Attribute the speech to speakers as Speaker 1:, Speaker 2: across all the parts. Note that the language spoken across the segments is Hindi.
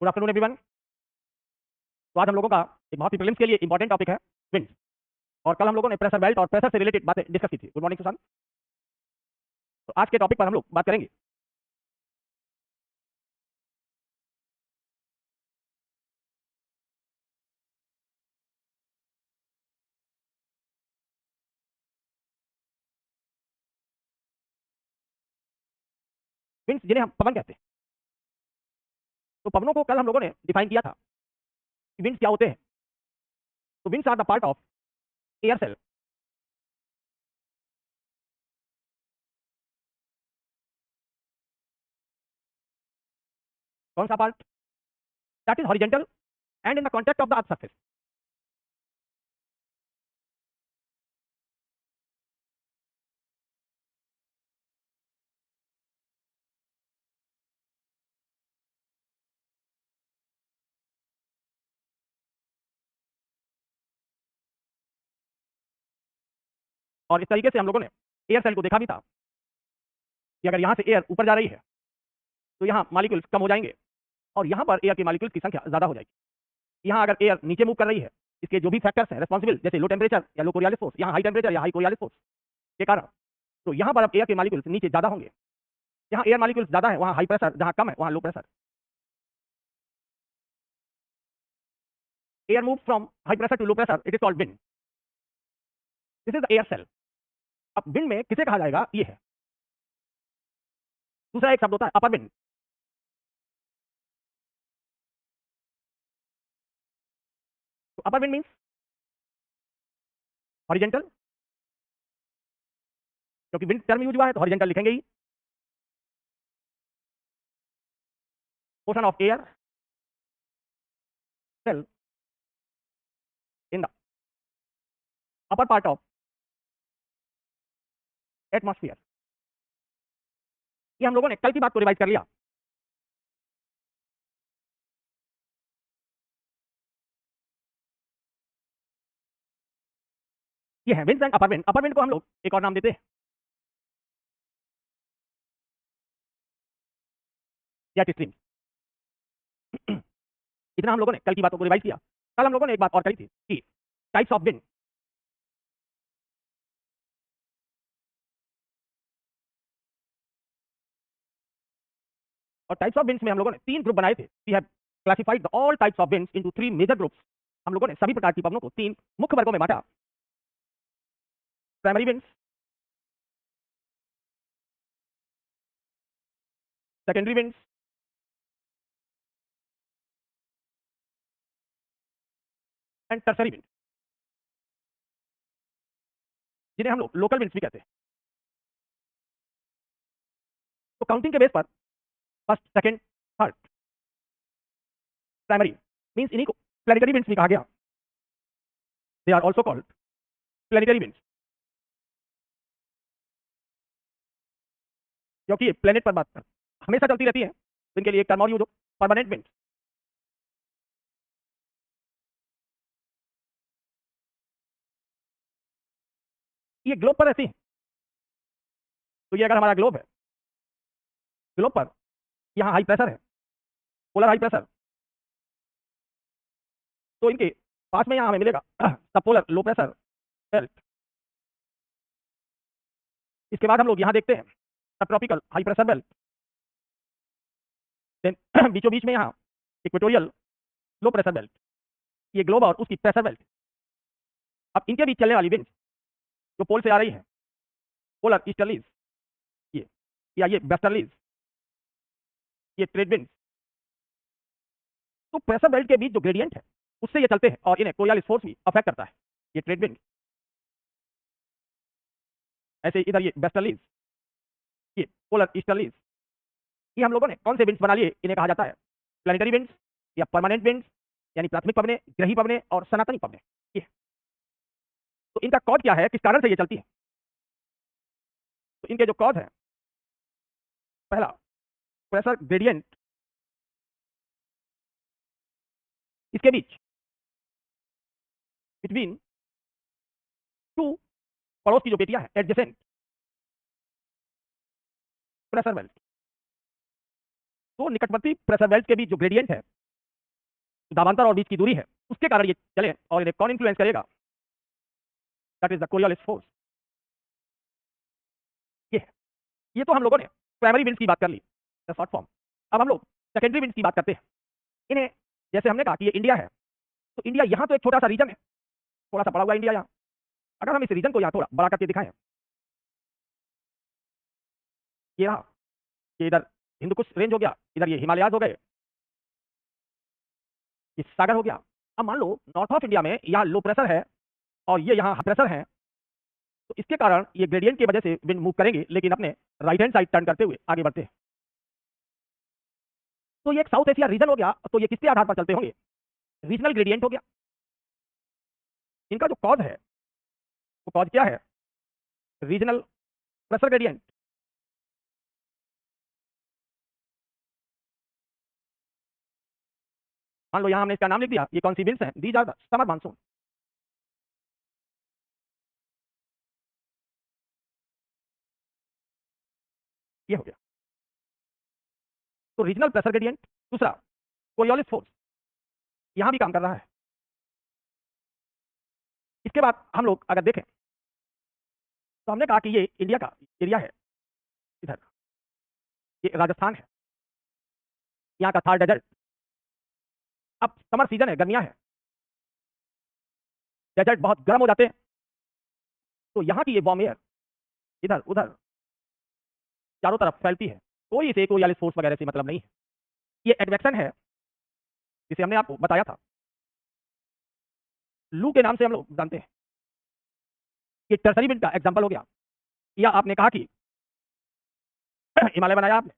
Speaker 1: Good afternoon everyone. तो आज हम लोगों का एक बहुत ही प्रीलिम्स के लिए इंपॉर्टेंट टॉपिक है विंड्स। और कल हम लोगों ने प्रेशर बेल्ट और प्रेशर से रिलेटेड बातें डिस्कस की थी। Good morning Sushant. तो आज के टॉपिक पर हम लोग बात करेंगे विंड्स, जिन्हें हम पवन कहते हैं। तो पवनों को कल हम लोगों ने डिफाइन किया था कि विंड्स क्या होते हैं। तो winds are the part of air cell. कौन सा part? That is horizontal and in the contact of the earth surface. और इस तरीके से हम लोगों ने एयर सेल को देखा भी था कि अगर यहाँ से एयर ऊपर जा रही है तो यहाँ मॉलिक्यूल्स कम हो जाएंगे और यहाँ पर एयर के मॉलिक्यूल्स की संख्या ज्यादा हो जाएगी। यहाँ अगर एयर नीचे मूव कर रही है, इसके जो भी फैक्टर्स हैं रेस्पॉन्सिबल, जैसे लो टेम्परेचर या लो कोरियोलिस फोर्स, यहाँ हाई टेम्परेचर या हाई कोरियोलिस फोर्स के कारण, तो यहाँ पर अब एयर के मॉलिक्यूल्स नीचे ज्यादा होंगे। जहाँ एयर मॉलिक्यूल्स ज्यादा है वहाँ हाई प्रेशर, जहाँ कम है वहाँ low pressure. Air move from high pressure to low pressure, it is called wind. This is the air cell. अब विंड में किसे कहा जाएगा? ये है। दूसरा एक शब्द होता है अपर विंड। तो अपर विंड मीन्स हॉरिजेंटल, क्योंकि विंड टर्म यूज हुआ है तो हॉरिजेंटल लिखेंगे ही। Motion of air cell in the upper part of atmosphere. ये हम लोगों ने कल की बात को रिवाइज कर लिया। ये है wind and upper wind. Upper wind को हम लोग एक और नाम देते हैं जेट स्ट्रीम। इतना हम लोगों ने कल की बातों को रिवाइज किया। कल हम लोगों ने एक बात और कही थी कि टाइप्स ऑफ विंड। और टाइप्स ऑफ विंड्स में हम लोगों ने तीन ग्रुप बनाए थे। We have classified all types of winds into three major groups. हम लोगों ने सभी प्रकार की पवनों को तीन मुख्य वर्गों में बांटा। Primary winds, secondary winds and tertiary winds, जिन्हें हम लोग लोकल विंड्स भी कहते हैं। तो काउंटिंग के बेस पर first, second, third primary means इन्हीं को प्लैनेटरी विंड्स भी कहा गया। They are also called planetary winds, क्योंकि ये प्लेनेट पर बात हमेशा चलती रहती है। तो इनके लिए एक टर्म और यूज हो, परमानेंट विंड्स। ये ग्लोब पर रहती है। तो ये अगर हमारा ग्लोब है, ग्लोब पर यहाँ हाई प्रेशर है, पोलर हाई प्रेशर, तो इनके पास में यहाँ हमें मिलेगा सब पोलर लो प्रेशर बेल्ट। इसके बाद हम लोग यहाँ देखते हैं subtropical high pressure belt. Then बीचों बीच में यहाँ इक्वेटोरियल लो प्रेशर बेल्ट। ये ग्लोब और उसकी प्रेशर बेल्ट। अब इनके बीच चलने वाली विंड जो पोल से आ रही है, पोलर ईस्टर्लीज, ये या ये वेस्टर्लीज, ये ट्रेड विंड। तो प्रेशर बेल्ट के बीच जो ग्रेडियंट है उससे ये चलते हैं और इन्हें कोरियोलिस फोर्स भी अफेक्ट करता है, ये ट्रेड विंड। ऐसे इधर ये वेस्टर्लीज, ये पोलर ईस्टर्लीज। ये हम लोगों ने कौन से विंड्स बना लिए? इन्हें कहा जाता है प्लैनेटरी विंड्स या परमानेंट विंड्स, यानी प्राथमिक पवने, ग्रही पवने और सनातनी पवने। ये तो इनका कॉज क्या है, किस कारण से ये चलती है? तो इनके जो कॉज है, पहला प्रेशर ग्रेडियंट, इसके बीच बिटवीन टू पड़ोस की जो बेटियां हैं, एडजेसेंट प्रेशर बेल्ट। तो निकटवर्ती प्रेशर बेल्ट के बीच जो ग्रेडियंट है दाबांतर और बीच की दूरी है, उसके कारण ये चले और इन्हें कौन इन्फ्लुएंस करेगा? That is the Coriolis force. ये है। ये तो हम लोगों ने प्राइमरी विंड्स की बात कर ली, द शॉर्ट फॉर्म। अब हम लोग सेकेंडरी विंड्स की बात करते हैं। इन्हें जैसे हमने कहा कि ये इंडिया है, तो इंडिया यहाँ तो एक छोटा सा रीजन है, थोड़ा सा पड़ा हुआ इंडिया यहाँ। अगर हम इस रीजन को यहाँ थोड़ा बड़ा करके दिखाएं, ये रहा, ये इधर हिंदू कुश रेंज हो गया, इधर ये हिमालयाज हो गए, ये सागर हो गया। अब मान लो नॉर्थ ऑफ इंडिया में यहाँ लो प्रेशर है और ये यहाँ प्रेशर है, तो इसके कारण ये ग्रेडियंट की वजह से विंड मूव करेंगे, लेकिन अपने राइट हैंड साइड टर्न करते हुए आगे बढ़ते हैं। तो ये एक साउथ एशिया रीजन हो गया, तो ये किसके आधार पर चलते होंगे? रीजनल ग्रेडियंट हो गया। इनका जो कॉज है, वो कॉज क्या है? Regional pressure gradient. मान लो यहाँ हमने इसका नाम लिख दिया, ये कौन सी विंड्स हैं? These are the summer monsoon. ये हो गया। तो रीजनल प्रेशर ग्रेडियंट। दूसरा, कोरियोलिस फोर्स, यहां भी काम कर रहा है। इसके बाद हम लोग अगर देखें, तो हमने कहा कि ये इंडिया का एरिया है, इधर ये राजस्थान है, यहाँ का थार डेजर्ट। अब समर सीजन है, गर्मियां है, डेजर्ट बहुत गर्म हो जाते हैं, तो यहाँ की ये वार्म एयर इधर उधर चारों तरफ फैलती है। कोई इसे कोरियोलिस फोर्स वगैरह से मतलब नहीं है। ये एडवेक्शन है, जिसे हमने आपको बताया था, लू के नाम से हम लोग जानते हैं। ये टर्सरी विंड का एग्जांपल हो गया। या आपने कहा कि हिमालय बनाया आपने,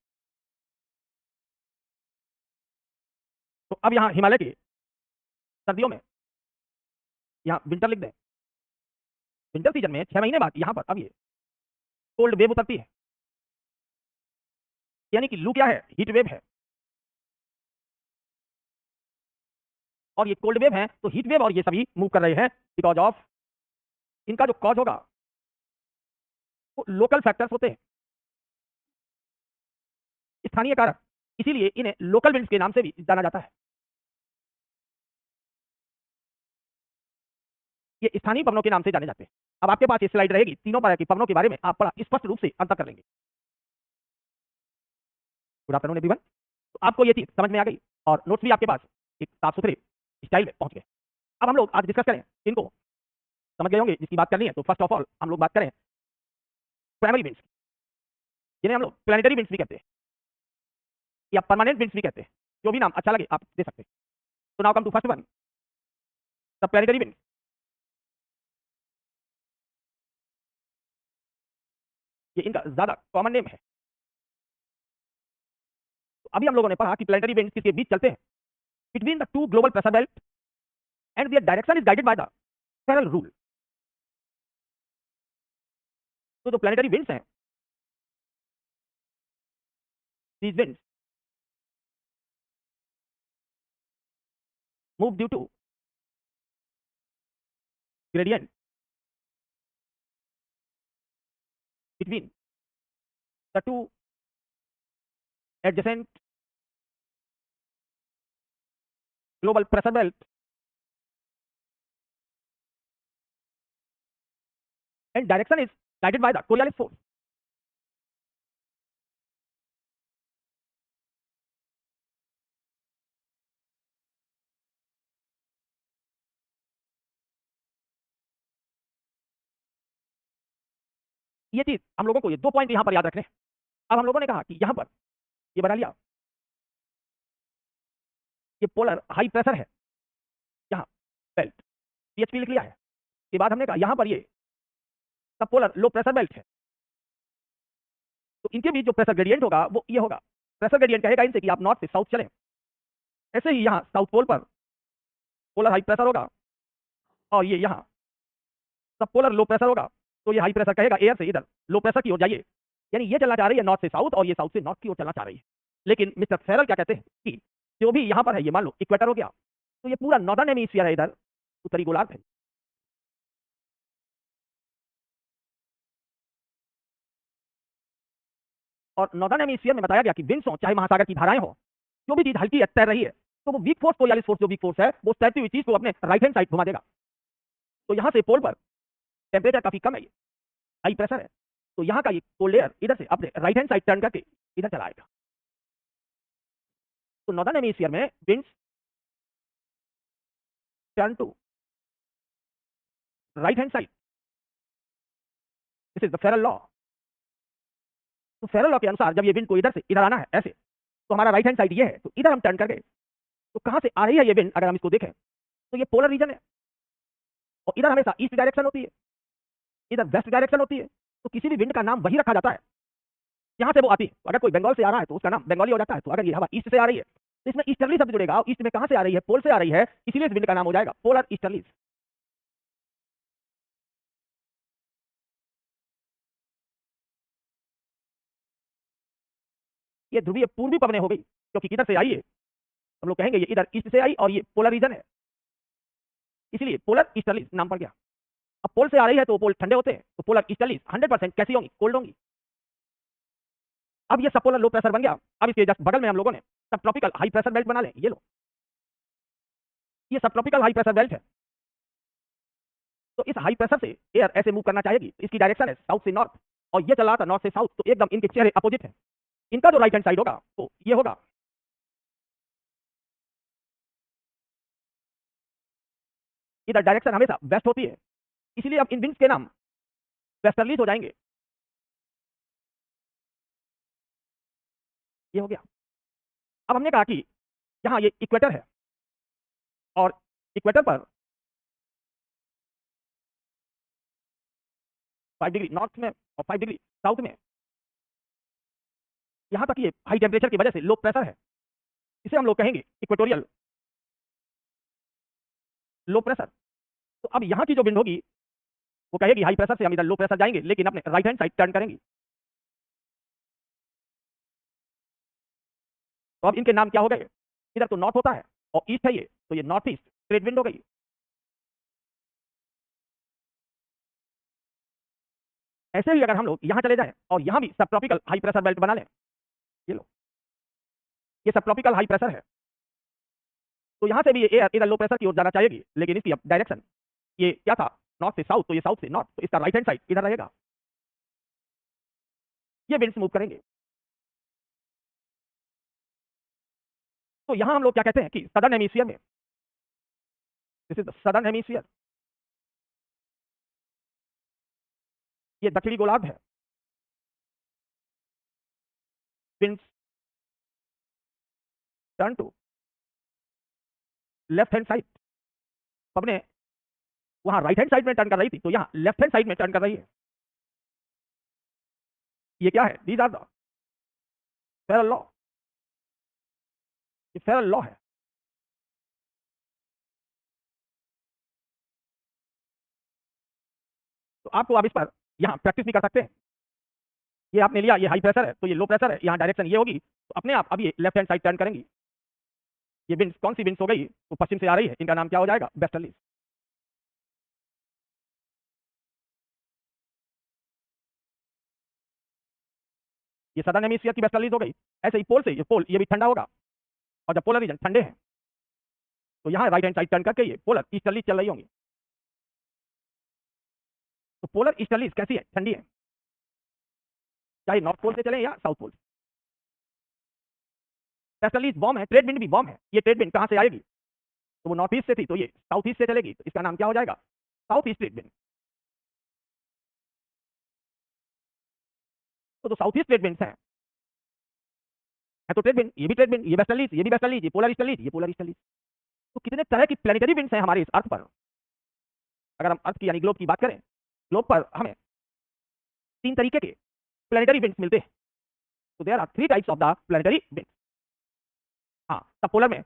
Speaker 1: तो अब यहाँ हिमालय के सर्दियों में यहाँ विंटर लिख दें। विंटर सीजन में 6 महीने बाद यहाँ पर अब ये कोल्ड वेव उतरती है, यानी कि लू क्या है? हीट वेव है। और ये कोल्ड वेव है, तो हीट वेव और ये सभी मूव कर रहे हैं बिकॉज ऑफ, इनका जो कॉज होगा वो लोकल फैक्टर्स होते हैं, स्थानीय कारक। इसीलिए इन्हें लोकल विंड्स के नाम से भी जाना जाता है। ये स्थानीय पवनों के नाम से जाने जाते हैं। अब आपके पास ये स्लाइड रहेगी, तीनों तरह की पवनों के बारे में आप बड़ा स्पष्ट रूप से अंतर कर लेंगे। Good afternoon everyone. तो आपको ये चीज समझ में आ गई और नोट्स भी आपके पास एक साफ सुथरे स्टाइल में पहुंच गए। अब हम लोग आज डिस्कस करें इनको, समझ गए होंगे जिसकी बात करनी है। तो फर्स्ट ऑफ ऑल हम लोग बात करें प्राइमरी विंड्स, जिन्हें हम लोग प्लैनेटरी विंड्स भी कहते हैं या परमानेंट विंड्स भी कहते हैं, जो भी नाम अच्छा लगे आप दे सकते हैं। तो now come to first one, the planetary winds. ये इनका ज्यादा कॉमन नेम है। तो अभी हम लोगों ने पढ़ा कि प्लैनेटरी विंड्स किसके बीच चलते हैं? Between the two global pressure belt and their direction is guided by the Feral rule. तो जो प्लैनेटरी विंड्स हैं, these winds move due to gradient between the two adjacent global pressure belt and direction is guided by the Coriolis force. ये चीज हम लोगों को, ये 2 पॉइंट यहां पर याद रखने हैं। अब हम लोगों ने कहा कि यहां पर ये बना लिया, ये पोलर हाई प्रेशर है, यहां बेल्ट पीएचपी लिख लिया है। के बाद हमने कहा यहां पर ये सब पोलर लो प्रेशर बेल्ट है, तो इनके बीच जो प्रेशर ग्रेडियंट होगा वो ये होगा। प्रेशर ग्रेडियंट कहेगा इनसे कि आप नॉर्थ से साउथ चलें। ऐसे ही यहाँ साउथ पोल पर पोलर हाई प्रेशर होगा और ये यहाँ सब पोलर लो प्रेशर होगा, तो ये हाई प्रेशर कहेगा एयर से इधर लो प्रेशर की ओर जाइए। यानी ये चलना चाह रही है नॉर्थ से साउथ और ये साउथ से नॉर्थ की ओर चलना चाह रही है। लेकिन मिस्टर फेरल क्या कहते हैं कि जो भी यहाँ पर है, ये मान लो इक्वेटर हो गया, तो ये पूरा नॉर्दर्न हेमिस्फीयर है, इधर उत्तरी गोलार्ध है। और नॉर्दर्न हेमिस्फीयर में बताया गया कि विंड्स हो चाहे महासागर की धाराएं हो, जो भी चीज हल्की तैर रही है, तो वो वीक फोर्स कोरियोलिस फोर्स जो वीक फोर्स है वो तैरती हुई चीज को अपने राइट हैंड साइड घुमा देगा। तो यहाँ से पोल पर टेम्परेचर काफी कम है, हाई प्रेशर है, तो यहाँ का ये कोल्ड एयर इधर से अपने राइट हैंड साइड टर्न करके इधर चला आएगा। तो नॉर्दर्न हेमिस्फीयर में winds turn to right hand side, this is the Ferrel law. तो फेरल लॉ के अनुसार जब ये विंड को इधर से इधर आना है ऐसे, तो हमारा राइट हैंड साइड ये है, तो इधर हम टर्न करके, तो कहां से आ रही है ये विंड अगर हम इसको देखें तो ये पोलर रीजन है, और इधर हमेशा ईस्ट डायरेक्शन होती है, इधर वेस्ट डायरेक्शन होती है, तो किसी भी विंड का नाम वही रखा जाता है यहाँ से वो आती है। तो अगर कोई बंगाल से आ रहा है तो उसका नाम बंगाली हो जाता है, तो अगर ये हवा ईस्ट से आ रही है तो इसमें ईस्टर्ली शब्द जुड़ेगा, और ईस्ट में कहां से आ रही है, पोल से आ रही है, इसीलिए इस विंड का नाम हो जाएगा पोलर ईस्टर्लीज। ये ध्रुवीय पूर्वी पवने हो गई, क्योंकि किधर से आई है, हम लोग कहेंगे ये इधर ईस्ट से आई और ये पोलर रीजन है, इसलिए पोलर ईस्टर्लीज नाम पड़ गया। अब पोल से आ रही है तो पोल ठंडे होते हैं, तो पोलर ईस्टर्लीज 100% कैसी होंगी, कोल्ड होंगी। अब ये सब पोलर लो प्रेशर बन गया। अब इसके जस्ट बगल में हम लोगों ने सब ट्रॉपिकल हाई प्रेशर बेल्ट बना लें, ये लो, ये सब ट्रॉपिकल हाई प्रेशर बेल्ट है। तो इस हाई प्रेशर से एयर ऐसे मूव करना चाहेगी, इसकी डायरेक्शन है साउथ से नॉर्थ, और ये चला था नॉर्थ से साउथ, तो एकदम इनके चेहरे अपोजिट है। इनका जो राइट हैंड साइड होगा वो ये होगा, इधर डायरेक्शन हमेशा वेस्ट होती है, इसलिए अब इन विंड्स के नाम वेस्टर्लीज हो जाएंगे। ये हो गया। अब हमने कहा कि यहाँ ये इक्वेटर है, और इक्वेटर पर 5 डिग्री नॉर्थ में और 5 डिग्री साउथ में, यहाँ तक ये हाई टेम्परेचर की वजह से लो प्रेशर है, इसे हम लोग कहेंगे इक्वेटोरियल लो प्रेशर। तो अब यहाँ की जो विंड होगी वो कहेगी हाई प्रेशर से हम इधर लो प्रेशर जाएंगे, लेकिन अपने राइट हैंड साइड टर्न करेंगे। तो अब इनके नाम क्या हो गए, इधर तो नॉर्थ होता है और ईस्ट है ये, तो ये नॉर्थ ईस्ट ट्रेड विंड हो गई। ऐसे ही अगर हम लोग यहाँ चले जाएं और यहाँ भी सब ट्रॉपिकल हाई प्रेशर बेल्ट बना लें, ये लो, ये सब ट्रॉपिकल हाई प्रेशर है, तो यहाँ से भी ये एयर इधर लो प्रेशर की ओर जाना चाहेगी, लेकिन इसकी अब डायरेक्शन ये क्या था, नॉर्थ से साउथ, तो ये साउथ से नॉर्थ, तो इसका राइट हैंड साइड इधर रहेगा। ये विंड्स मूव करेंगे। तो यहाँ हम लोग क्या कहते हैं कि सदर्न हेमिस्फीयर में, this is the southern hemisphere, ये दक्षिणी गोलार्ध है, winds turn to left hand side. हमने वहां राइट हैंड साइड में टर्न कर रही थी, तो यहाँ लेफ्ट हैंड साइड में टर्न कर रही है। ये क्या है, these are the Ferrel law, ये फेरल लॉ है। तो आपको आप इस पर यहाँ प्रैक्टिस भी कर सकते हैं। ये आपने लिया, ये हाई प्रेशर है तो ये लो प्रेशर है, यहाँ डायरेक्शन ये होगी, तो अपने आप अब ये लेफ्ट हैंड साइड टर्न करेंगी। ये विंड्स कौन सी विंड्स हो गई, तो पश्चिम से आ रही है, इनका नाम क्या हो जाएगा, वेस्टर्लीज। ये सदर्न हेमिस्फीयर की वेस्टर्लीज हो गई। ऐसे ही पोल से ये पोल ये भी ठंडा होगा, और जब पोलर रीजन ठंडे हैं तो यहाँ राइट हैंड साइड टर्न करके ये पोलर ईस्टर्लीज चल रही होंगी। तो पोलर ईस्टर्लीज कैसी है, ठंडी है, चाहे नॉर्थ पोल से चले या साउथ पोल। वेस्टर्लीज वार्म है, ट्रेड विंड भी वार्म है। ये ट्रेड विंड कहाँ से आएगी, तो वो नॉर्थ ईस्ट से थी, तो ये साउथ ईस्ट से चलेगी, तो इसका नाम क्या हो जाएगा, साउथ ईस्ट ट्रेड विंड। तो साउथ ईस्ट ट्रेड विंड्स है तो ट्रेड विंड, ये भी ट्रेड विंड, ये वेस्टर्लीज, ये भी वेस्टर्लीज, ये पोलर ईस्टर्लीज, ये पोलर ईस्टर्लीज। तो कितने तरह की प्लैनेटरी विंड्स हैं हमारे इस अर्थ पर। अगर हम अर्थ की यानी ग्लोब की बात करें, ग्लोब पर हमें 3 तरीके के प्लैनेटरी विंड्स मिलते हैं। तो there are 3 types of the planetary winds. हाँ, सब पोलर में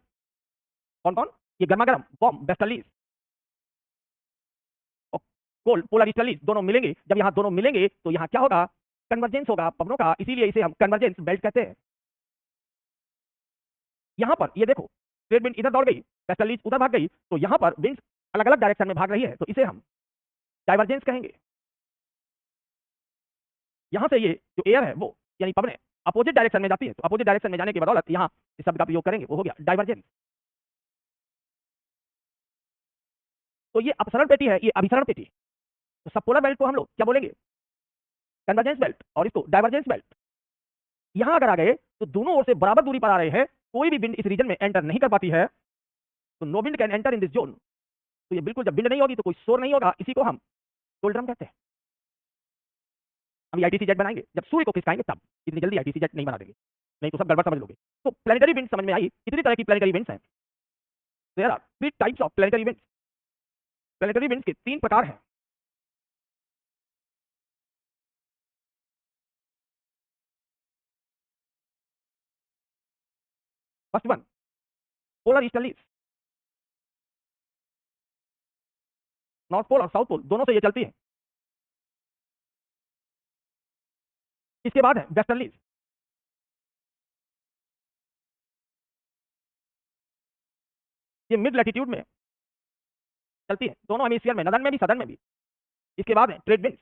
Speaker 1: कौन कौन, ये गर्मा गर्म वार्म वेस्टर्लीज और कोल्ड पोलर ईस्टर्लीज, दोनों मिलेंगे। जब यहाँ दोनों मिलेंगे तो यहाँ क्या होगा, कन्वर्जेंस होगा पवनों का, इसीलिए इसे हम कन्वर्जेंस बेल्ट कहते हैं। यहाँ पर ये देखो, ट्रेड विंड इधर दौड़ गई, वेस्टर्लीज उधर भाग गई, तो यहाँ पर विंड्स अलग अलग डायरेक्शन में भाग रही है, तो इसे हम डाइवर्जेंस कहेंगे। यहाँ से ये जो एयर है वो यानी पवनें अपोजिट डायरेक्शन में जाती है, तो अपोजिट डायरेक्शन में जाने की बदौलत यहाँ इस शब्द का प्रयोग करेंगे, वो हो गया डाइवर्जेंस। तो ये अपसरण पेटी है, ये अभिसरण पेटी। तो सबपोलर बेल्ट को हम लोग क्या बोलेंगे? कन्वर्जेंस बेल्ट, और इसको डाइवर्जेंस बेल्ट। यहां अगर आ गए तो दोनों ओर से बराबर दूरी पर आ रहे हैं, कोई भी विंड इस रीजन में एंटर नहीं कर पाती है, तो no wind can enter in this zone. तो ये बिल्कुल, जब विंड नहीं होगी तो कोई शोर नहीं होगा, इसी को हम डोल्ड्रम कहते हैं। हम आईटीसी जेट बनाएंगे जब सूर्य को खिसकाएंगे तब, इतनी जल्दी आईटीसी जेट नहीं बना देंगे, नहीं तो सब गड़बड़ समझ लोगे। तो प्लैनेटरी विंड समझ में आई, इतनी तरह की प्लैनेटरी विंड्स हैं। There are three types of planetary winds. Planetary winds के तीन प्रकार हैं। First one, polar easterlies. North pole और साउथ पोल दोनों से ये चलती है। इसके बाद है वेस्टर्लीज। ये मिड लैटिट्यूड में चलती है, दोनों हेमिस्फीयर में, नदन में भी सदन में भी। इसके बाद है ट्रेड विंड्स।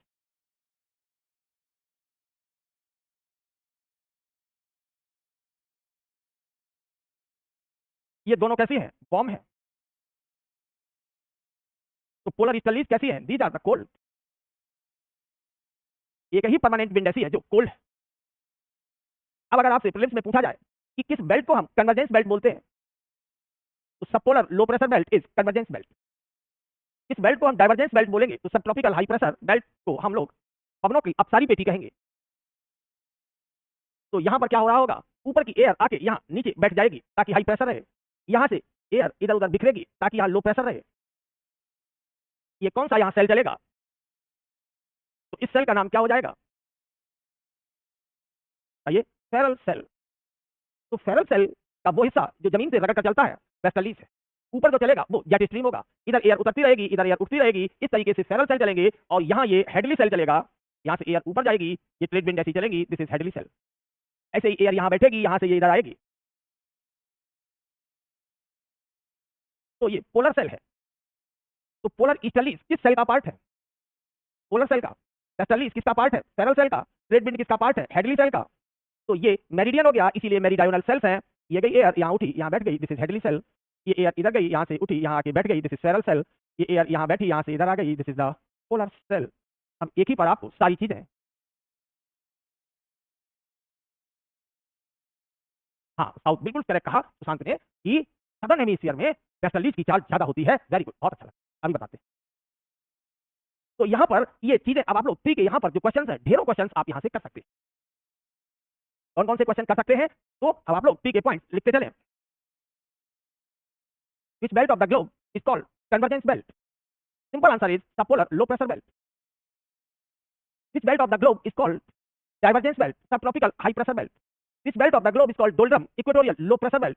Speaker 1: ये दोनों कैसी हैं? वार्म है। तो पोलर ईस्टर्लीज कैसी है? These are the cold. एक ही परमानेंट विंड ऐसी है जो कोल्ड है। अब अगर आपसे प्रीलिम्स में पूछा जाए कि किस बेल्ट को हम कन्वर्जेंस बेल्ट बोलते हैं, तो subpolar low pressure belt is convergence belt. इस बेल्ट को हम डाइवर्जेंस बेल्ट बोलेंगे, तो सब ट्रॉपिकल हाई प्रेशर बेल्ट को हम लोग पवनों की अपसारी पेटी कहेंगे। तो यहां पर क्या हो रहा होगा? ऊपर की एयर आके यहाँ नीचे बैठ जाएगी ताकि हाई प्रेशर रहे, यहां से एयर इधर उधर बिखरेगी ताकि यहाँ लो प्रेशर रहे। ये कौन सा यहाँ सेल चलेगा? तो इस सेल का नाम क्या हो जाएगा? ये फेरल सेल। तो फेरल सेल का वो हिस्सा जो जमीन से रगड़ कर चलता है, वेस्टर्लीज है। ऊपर जो चलेगा वो जेट स्ट्रीम होगा, इधर एयर उतरती रहेगी, इधर एयर उठती रहेगी, इस तरीके से फेरल सेल चलेंगे। और यहाँ ये हेडली सेल चलेगा, यहाँ से एयर ऊपर जाएगी, ये ट्रेड विंड ऐसी चलेगी, दिस इज हेडली सेल। ऐसे ही एयर यहाँ बैठेगी, यहाँ से ये इधर आएगी। तो ये पोलर सेल है। तो पोलर ईस्टर्लीज किस सेल का पार्ट है? पोलर सेल का। वेस्टर्लीज किसका पार्ट है? फेरल सेल का। ट्रेड विंड किसका पार्ट है? हेडली सेल का। तो ये मेरिडियन हो गया, इसीलिए मेरीडायोनल सेल्स हैं। ये गई एयर, यहाँ उठी, यहाँ बैठ गई, दिस इज हेडली सेल। ये एयर इधर गई, यहाँ से उठी, यहाँ आके बैठ गई, दिस इज फेरल सेल। ये एयर यहाँ बैठी, यहाँ से इधर आ गई, this is the polar cell. अब एक ही पर आपको सारी चीजें। हाँ, साउथ बिल्कुल करेक्ट कहा सुशांत ने कि सदर्न हेमिस्फीयर में वेस्टर्लीज की चाल ज्यादा होती है। वेरी गुड, बहुत अच्छा लगा। अभी बताते हैं। तो यहाँ पर ये चीजें, अब आप लोग ठीक है, यहाँ पर जो क्वेश्चन है, ढेरों क्वेश्चन आप यहाँ से कर सकते हैं। कौन कौन से क्वेश्चन कर सकते हैं? तो अब आप लोग ठीक है पॉइंट लिखते चले। Which belt of the globe is called convergence belt? Simple answer is subpolar low pressure belt. Which belt of the globe is called divergence belt, subtropical high pressure belt? This belt of the globe is called doldrum equatorial low pressure belt.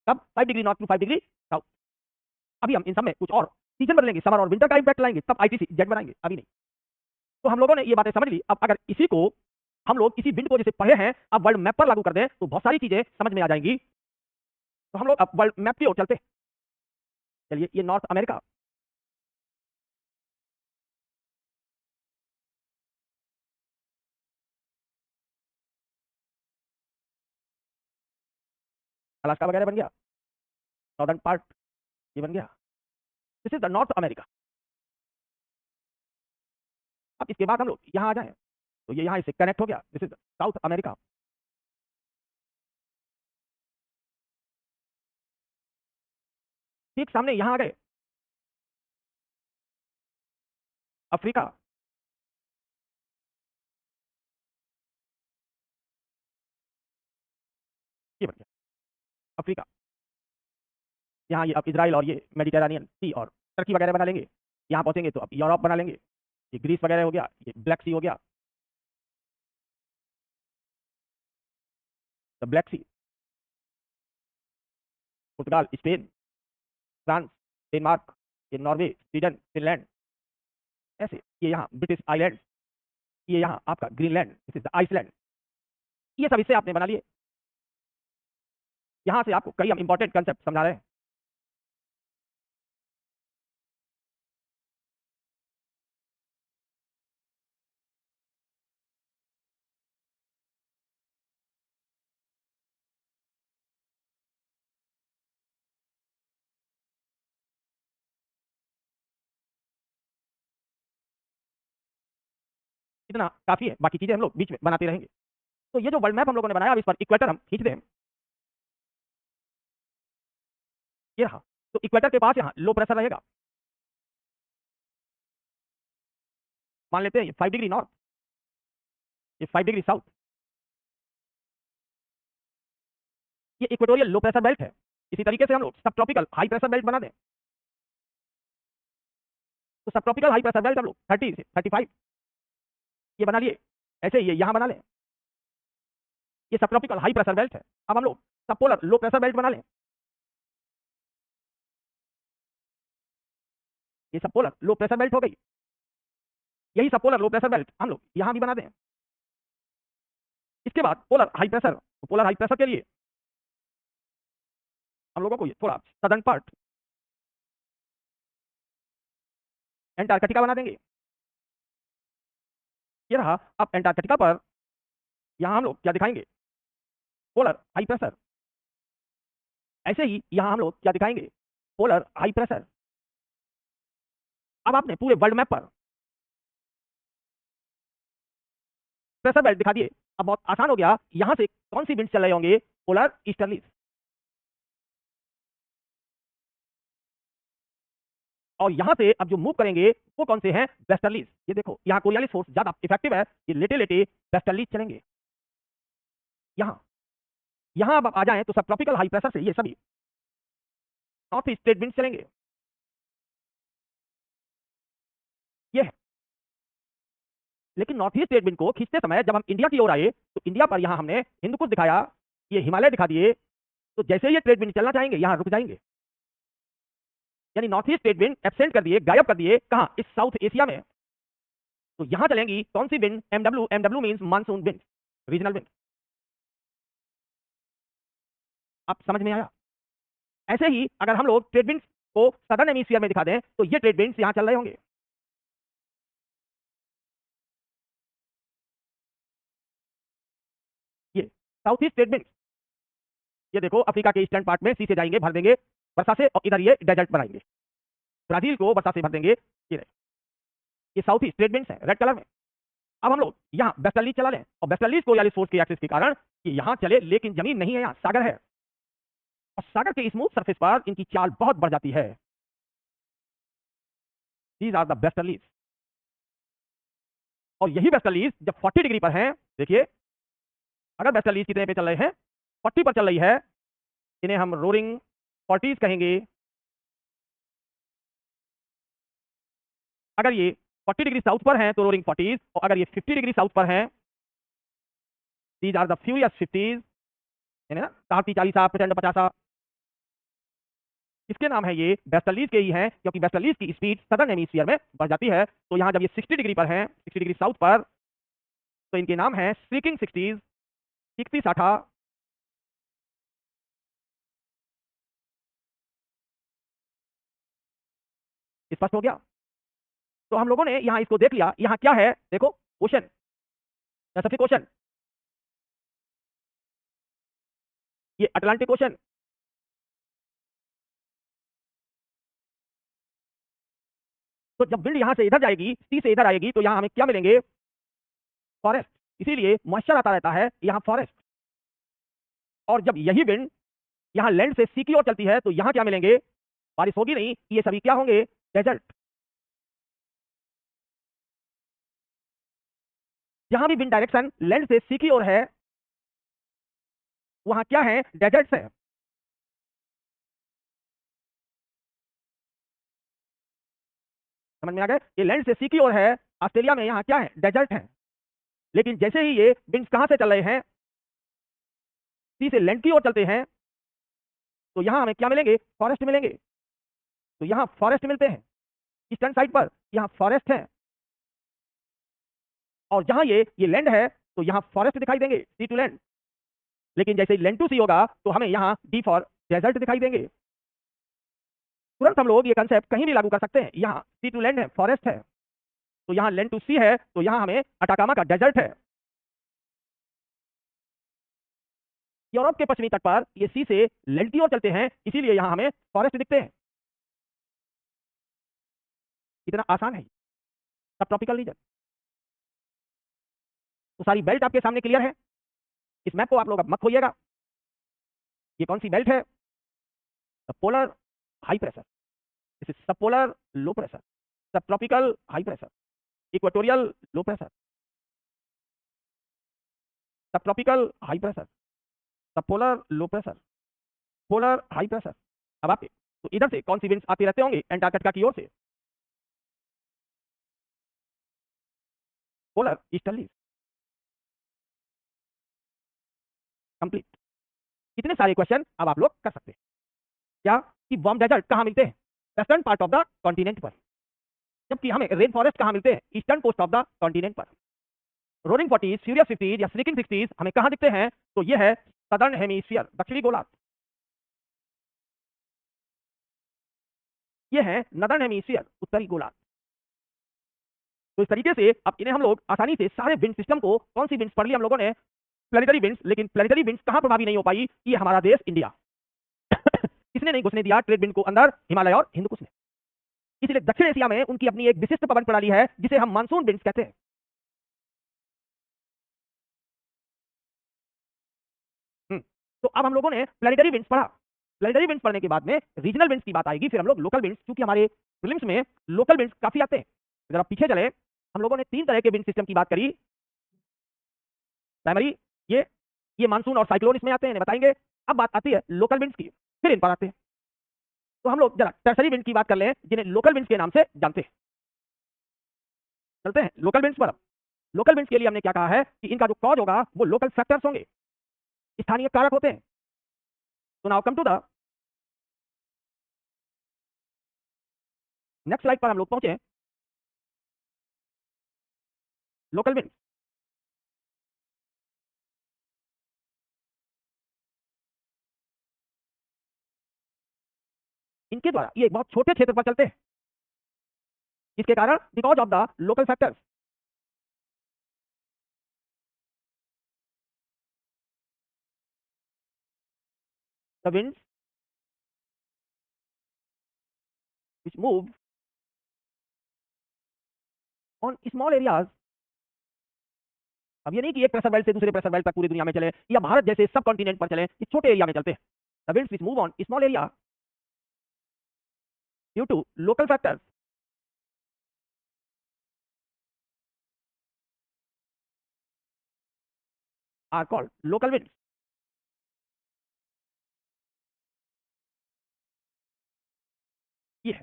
Speaker 1: कब? 5 degree north to 5 degree south. अभी हम इन सब में कुछ और सीजन बदलेंगे, समर और विंटर का इम्पैक्ट लाएंगे, तब आईटीसी जेट बनाएंगे, अभी नहीं। तो हम लोगों ने ये बातें समझ ली। अब अगर इसी को हम लोग इसी विंड को जैसे पढ़े हैं, अब वर्ल्ड मैप पर लागू कर दें तो बहुत सारी चीजें समझ में आ जाएंगी। तो हम लोग अब वर्ल्ड मैप की ओर चलते हैं। चलिए, ये नॉर्थ अमेरिका, अलास्का वगैरह बन गया, नॉर्दर्न पार्ट ये बन गया, this is the North America. अब इसके बाद हम लोग यहाँ आ जाए तो ये यहाँ इससे कनेक्ट हो गया, दिस इज साउथ अमेरिका। ठीक सामने यहाँ आ गए अफ्रीका। ये बन गया अफ्रीका। यहाँ ये अब इजराइल और ये मेडिटेरेनियन सी और टर्की वगैरह बना लेंगे। यहाँ पहुंचेंगे तो अब यूरोप बना लेंगे, ये ग्रीस वगैरह हो गया, ये ब्लैक सी हो गया, द ब्लैक सी। पुर्तगाल, स्पेन, फ्रांस, डेनमार्क, ये नॉर्वे, स्वीडन, फिनलैंड, ऐसे। ये यहाँ ब्रिटिश आइलैंड, ये यहाँ आपका Greenland, this is the Iceland. ये सब इससे आपने बना लिए। यहाँ से आपको कई हम इंपॉर्टेंट कंसेप्ट समझा रहे हैं। इतना काफी है, बाकी चीजें हम लोग बीच में बनाते रहेंगे। तो ये जो वर्ल्ड मैप हम लोगों ने बनाया, अब इस पर इक्वेटर हम खींच दें। ये रहा। तो इक्वेटर के पास यहाँ लो प्रेशर रहेगा, मान लेते हैं ये 5 डिग्री नॉर्थ, ये 5 डिग्री साउथ, ये इक्वेटोरियल लो प्रेशर बेल्ट है। इसी तरीके से हम लोग सब ट्रॉपिकल हाई प्रेशर बेल्ट बना दें। तो सब ट्रॉपिकल हाई प्रेशर बेल्ट हम लोग 30 से 35 ये बना लिए, ऐसे ये यहाँ बना लें। ये सब ट्रॉपिकल हाई प्रेशर बेल्ट है। अब हम लोग सब पोलर लो प्रेशर बेल्ट बना लें। ये सब पोलर लो प्रेशर बेल्ट हो गई। यही सब पोलर लो प्रेशर बेल्ट हम लोग यहाँ भी बना दें। इसके बाद polar high pressure, polar high pressure के लिए हम लोगों को ये थोड़ा सदर्न पार्ट एंटार्कटिका बना देंगे। ये रहा। अब एंटार्कटिका पर यहाँ हम लोग क्या दिखाएंगे, पोलर हाई प्रेशर। ऐसे ही यहाँ हम लोग क्या दिखाएंगे, पोलर हाई प्रेशर। अब आपने पूरे वर्ल्ड मैप पर प्रेशर बेल्ट दिखा दिए। अब बहुत आसान हो गया, यहां से कौन सी विंड चल रहे होंगे, पोलर ईस्टर्लीज। और यहां से अब जो मूव करेंगे वो कौन से हैं, वेस्टर्लीज। ये देखो यहाँ कोरियालिस फोर्स ज्यादा इफेक्टिव है, ये लेटे लेटे वेस्टर्लीज चलेंगे। यहाँ यहाँ अब आप आ जाएं तो सब ट्रॉपिकल हाई प्रेशर से ये सभी नॉर्थ ईस्ट ट्रेड विंड चलेंगे। ये है। लेकिन नॉर्थ ईस्ट ट्रेड विंड को खींचते समय जब हम इंडिया की ओर आए तो इंडिया पर यहाँ हमने हिंदू कुश दिखाया, ये हिमालय दिखा दिए। तो जैसे ये ट्रेड विंड चलना चाहेंगे यहाँ रुक जाएंगे, यानी north east trade wind absent कर दिए, गायब कर दिए। कहाँ, इस साउथ एशिया में। तो यहां चलेंगी कौन सी wind, MW. MW means monsoon wind, regional wind. आप समझ में आया। ऐसे ही अगर हम लोग ट्रेड विंड्स को सदर्न हेमिस्फीयर में दिखा दें तो ये ट्रेड विंड्स यहां चल रहे होंगे। ये साउथ ईस्ट ट्रेड विंड्स, ये देखो अफ्रीका के ईस्टर्न पार्ट में सी से जाएंगे, भर देंगे वर्षा से, और इधर ये डेजर्ट बनाएंगे। ब्राजील को वर्षा से भर देंगे। ये रहे, ये साउथ ईस्ट ट्रेड विंड्स है रेड कलर में। अब हम लोग यहाँ वेस्टर्लीज चला लें, और वेस्टर्लीज को फोर्स के एक्सिस के कारण ये यहाँ चले, लेकिन जमीन नहीं है, यहाँ सागर है। और सागर के स्मूथ सरफेस पर इनकी चाल बहुत बढ़ जाती है। These are the westerlies. और यही वेस्टर्लीज जब 40 डिग्री पर हैं, देखिए अगर वेस्टर्लीज कितने पे चल रहे हैं, 40 पर चल रही है, इन्हें हम रोरिंग 40s कहेंगे। अगर ये 40 डिग्री साउथ पर हैं तो रोरिंग 40s, और अगर ये 50 डिग्री साउथ पर हैं, these are the furious 50s, यानी ना 40 40 प्रचंड 50। इसके नाम है ये वेस्टर्लीज के ही हैं, क्योंकि वेस्टर्लीज की स्पीड सदर्न हेमिस्फीयर में बढ़ जाती है। तो यहाँ जब ये 60 डिग्री पर हैं, 60 डिग्री साउथ पर, तो इनके नाम है स्ट्रीकिंग 60s, 60 60। स्पष्ट हो गया। तो हम लोगों ने यहाँ इसको देख लिया। यहाँ क्या है देखो, ओशन, पैसिफिक ओशन, ये अटलांटिक ओशन। तो जब विंड यहाँ से इधर जाएगी, सी से इधर आएगी, तो यहाँ हमें क्या मिलेंगे, फॉरेस्ट। इसीलिए मॉइस्चर आता रहता है यहाँ फॉरेस्ट। और जब यही विंड यहाँ लैंड से सी की ओर चलती है तो यहाँ क्या मिलेंगे, बारिश होगी नहीं, ये सभी क्या होंगे, डेजर्ट। जहां भी विंड डायरेक्शन लैंड से सी की ओर है, वहां क्या है, डेजर्ट्स है। समझ में आ गए। ये लैंड से सी की ओर है, ऑस्ट्रेलिया में यहाँ क्या है, डेजर्ट है। लेकिन जैसे ही ये विंड्स कहां से चल रहे हैं, सी से लैंड की ओर चलते हैं, तो यहाँ हमें क्या मिलेंगे, फॉरेस्ट मिलेंगे। तो यहाँ फॉरेस्ट मिलते हैं, ईस्टर्न साइड पर यहाँ फॉरेस्ट है। और जहां ये लैंड है, तो यहाँ फॉरेस्ट दिखाई देंगे, सी टू लैंड। लेकिन जैसे लैंड टू सी होगा तो हमें यहाँ डी फॉर डेजर्ट दिखाई देंगे। तुरंत हम लोग ये कंसेप्ट कहीं भी लागू कर सकते हैं। यहाँ सी टू लैंड है, फॉरेस्ट है, तो यहाँ लैंड टू सी है, तो यहाँ हमें अटाकामा का डेजर्ट है। यूरोप के पश्चिमी तट पर ये सी से लैंड की ओर चलते हैं, इसीलिए यहाँ हमें फॉरेस्ट दिखते हैं। इतना आसान है सब ट्रॉपिकल रीजन। तो सारी बेल्ट आपके सामने क्लियर है। इस मैप को आप लोग अब मत खोइएगा। ये कौन सी बेल्ट है? Polar high pressure, this is सब पोलर लो प्रेशर, सब tropical high pressure, equatorial low pressure, सब ट्रॉपिकल हाई प्रेशर, सब polar low pressure, polar high pressure. अब आपके तो इधर से कौन सी विंड्स आती रहते होंगे? एंटार्कटिका की ओर से पोलर ईस्टर्लीज। कंप्लीट। कितने सारे क्वेश्चन अब आप लोग कर सकते हैं। क्या कि वार्म डेजर्ट कहाँ मिलते हैं? Western part of the continent पर, जबकि हमें रेन फॉरेस्ट कहाँ मिलते हैं? Eastern coast of the continent पर। रोरिंग 40s, फ्यूरियस 50s या स्नीकिंग 60s हमें कहाँ दिखते हैं? तो ये है सदर्न हेमिस्फीयर, दक्षिणी गोलार्ध। ये है नदर्न हेमिस्फीयर, उत्तरी गोलार्ध। तो इस तरीके से अब इन्हें हम लोग आसानी से सारे विंड सिस्टम को, कौन सी विंड्स पढ़ ली हम लोगों ने? Planetary winds. लेकिन प्लेनेटरी विंड्स कहाँ प्रभावी नहीं हो पाई? ये हमारा देश इंडिया। किसने नहीं घुसने दिया ट्रेड विंड को अंदर? हिमालय और हिंदकुश ने। इसलिए दक्षिण एशिया में उनकी अपनी एक विशिष्ट पवन प्रणाली है जिसे हम मानसून विंड्स कहते हैं। तो अब हम लोगों ने प्लेनेटरी विंड्स पढ़ा। प्लेनेटरी विंड्स पढ़ने के बाद में रीजनल विंड्स की बात आएगी, फिर हम लोग लोकल विंड्स, क्योंकि हमारे प्रीलिम्स में लोकल विंड्स काफी आते हैं। अगर आप पीछे चले, हम लोगों ने 3 तरह के विंड सिस्टम की बात करी। प्राइमरी, ये मानसून और साइक्लोन इसमें आते हैं, इन्हें बताएंगे। अब बात आती है लोकल विंड्स की, फिर इन पर आते हैं। तो हम लोग जरा टर्सरी विंड की बात कर लें, जिन्हें लोकल विंड्स के नाम से जानते हैं। चलते हैं लोकल विंड्स पर। लोकल विंड्स के लिए हमने क्या कहा है कि इनका जो कॉज होगा वो लोकल फैक्टर्स होंगे, स्थानीय कारक होते हैं। तो now come to the next slide पर हम लोग पहुंचे। लोकल विंड, इनके द्वारा ये बहुत छोटे क्षेत्र पर चलते हैं, जिसके कारण because of the local factors. The winds which move on small areas। अब ये नहीं कि एक प्रेशर बेल्ट से दूसरे प्रेशर बेल्ट तक पूरी दुनिया में चले या भारत जैसे सब कॉन्टिनेंट पर चले, ये छोटे एरिया में चलते हैं। The winds which move on small area due to local factors are called local winds। ये है।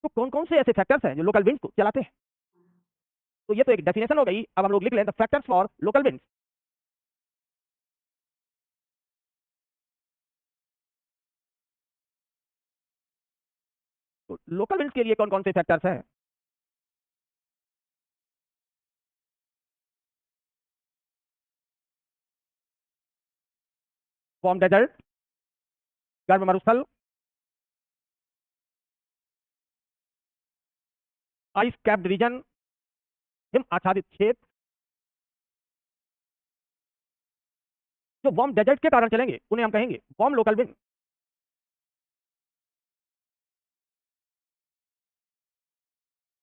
Speaker 1: तो कौन कौन से ऐसे फैक्टर्स हैं जो लोकल विंड्स को चलाते हैं? तो ये तो एक डेफिनेशन हो गई। अब हम लोग लिख लें the factors for local winds. तो लोकल विंड्स के लिए कौन कौन से फैक्टर्स हैं? वार्म डेजर्ट, गर्म मरुस्थल, आइस कैप्ड रीजन, हिम आच्छादित क्षेत्र। जो वार्म डेजर्ट के कारण चलेंगे उन्हें हम कहेंगे वार्म लोकल विंड।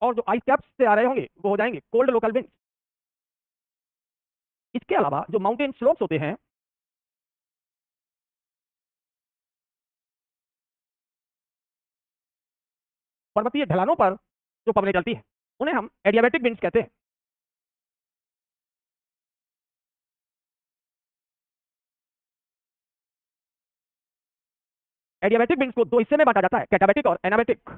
Speaker 1: और जो आइस कैप्स से आ रहे होंगे वो हो जाएंगे कोल्ड लोकल विंड। इसके अलावा जो माउंटेन स्लोप्स होते हैं, पर्वतीय ढलानों पर जो पवनें चलती हैं, उन्हें हम एडियाबैटिक विंड्स कहते हैं। एडियाबैटिक विंड्स को 2 हिस्से में बांटा जाता है, कैटाबैटिक और एनाबैटिक।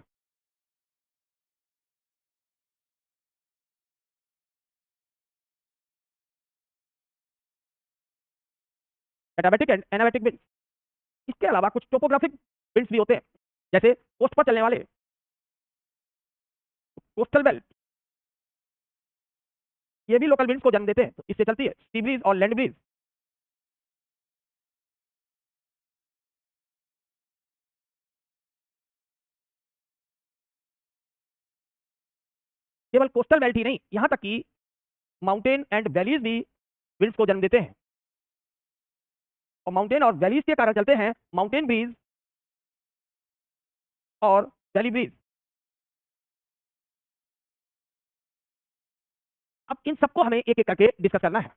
Speaker 1: कैटाबैटिक एंड एनाबैटिक विंड्स। इसके अलावा कुछ टोपोग्राफिक विंड्स भी होते हैं, जैसे कोस्ट पर चलने वाले कोस्टल बेल्ट, ये भी लोकल विंड्स को जन्म देते हैं। तो इससे चलती है सी ब्रीज और लैंड ब्रीज। केवल कोस्टल बेल्ट ही नहीं, यहां तक कि माउंटेन एंड वैलीज भी विंड्स को जन्म देते हैं। और माउंटेन और वैलीज के कारण चलते हैं माउंटेन ब्रीज और वैली ब्रीज। अब इन सबको हमें एक एक करके डिस्कस करना है।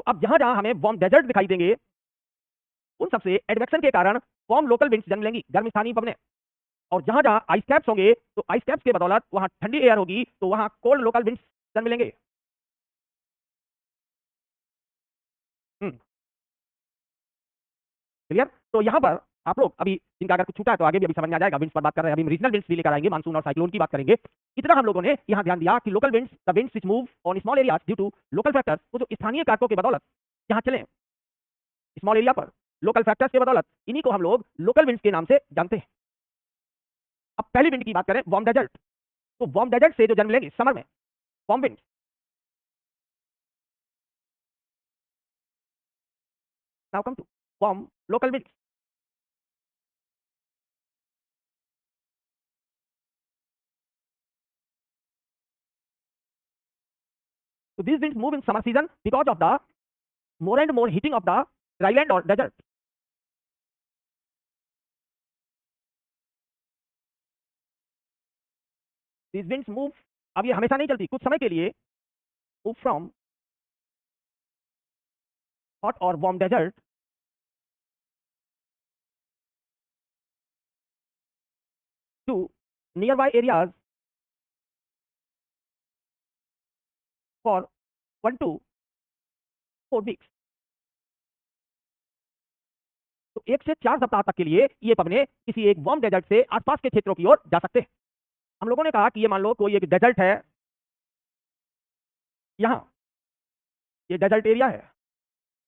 Speaker 1: तो अब जहां जहां हमें वार्म डेजर्ट दिखाई देंगे उन सबसे एडवेक्शन के कारण वार्म लोकल विंड्स जन्म लेंगी, गर्म स्थानीय पवनें। और जहां जहां आइस कैप्स होंगे तो आइस कैप्स के बदौलत वहां ठंडी एयर होगी, तो वहां कोल्ड लोकल विंड्स जन्म लेंगे। क्लियर? तो यहाँ पर आप लोग अभी जिनका अगर कुछ छूटा है तो आगे भी अभी समझ में आ जाएगा। विंड्स पर बात कर रहे हैं, अभी हम रीजनल विंड्स भी लेकर आएंगे, मानसून और साइक्लोन की बात करेंगे। इतना हम लोगों ने यहाँ ध्यान दिया कि local winds, the winds which move on small areas due to local factors, वो जो स्थानीय कारकों के बदौलत यहाँ चले स्मॉल एरिया पर, लोकल फैक्टर्स के बदौलत, इन्हीं को हम लोग लोकल विंड्स के नाम से जानते हैं। अब पहली विंड की बात करें, वार्म डेजर्ट। तो वार्म डेजर्ट से जो जन्म लेंगे समर में warm winds, now come to warm local winds. So these winds move in summer season because of the more and more heating of the dry land or desert. These winds move, अब ये हमेशा नहीं चलती, कुछ समय के लिए move from hot or warm desert to nearby areas for 1 to 4 weeks. तो 1 से 4 सप्ताह तक के लिए ये पवने किसी एक वार्म डेजर्ट से आसपास के क्षेत्रों की ओर जा सकते हैं। हम लोगों ने कहा कि ये मान लो कोई एक डेजर्ट है, यहाँ ये डेजर्ट एरिया है,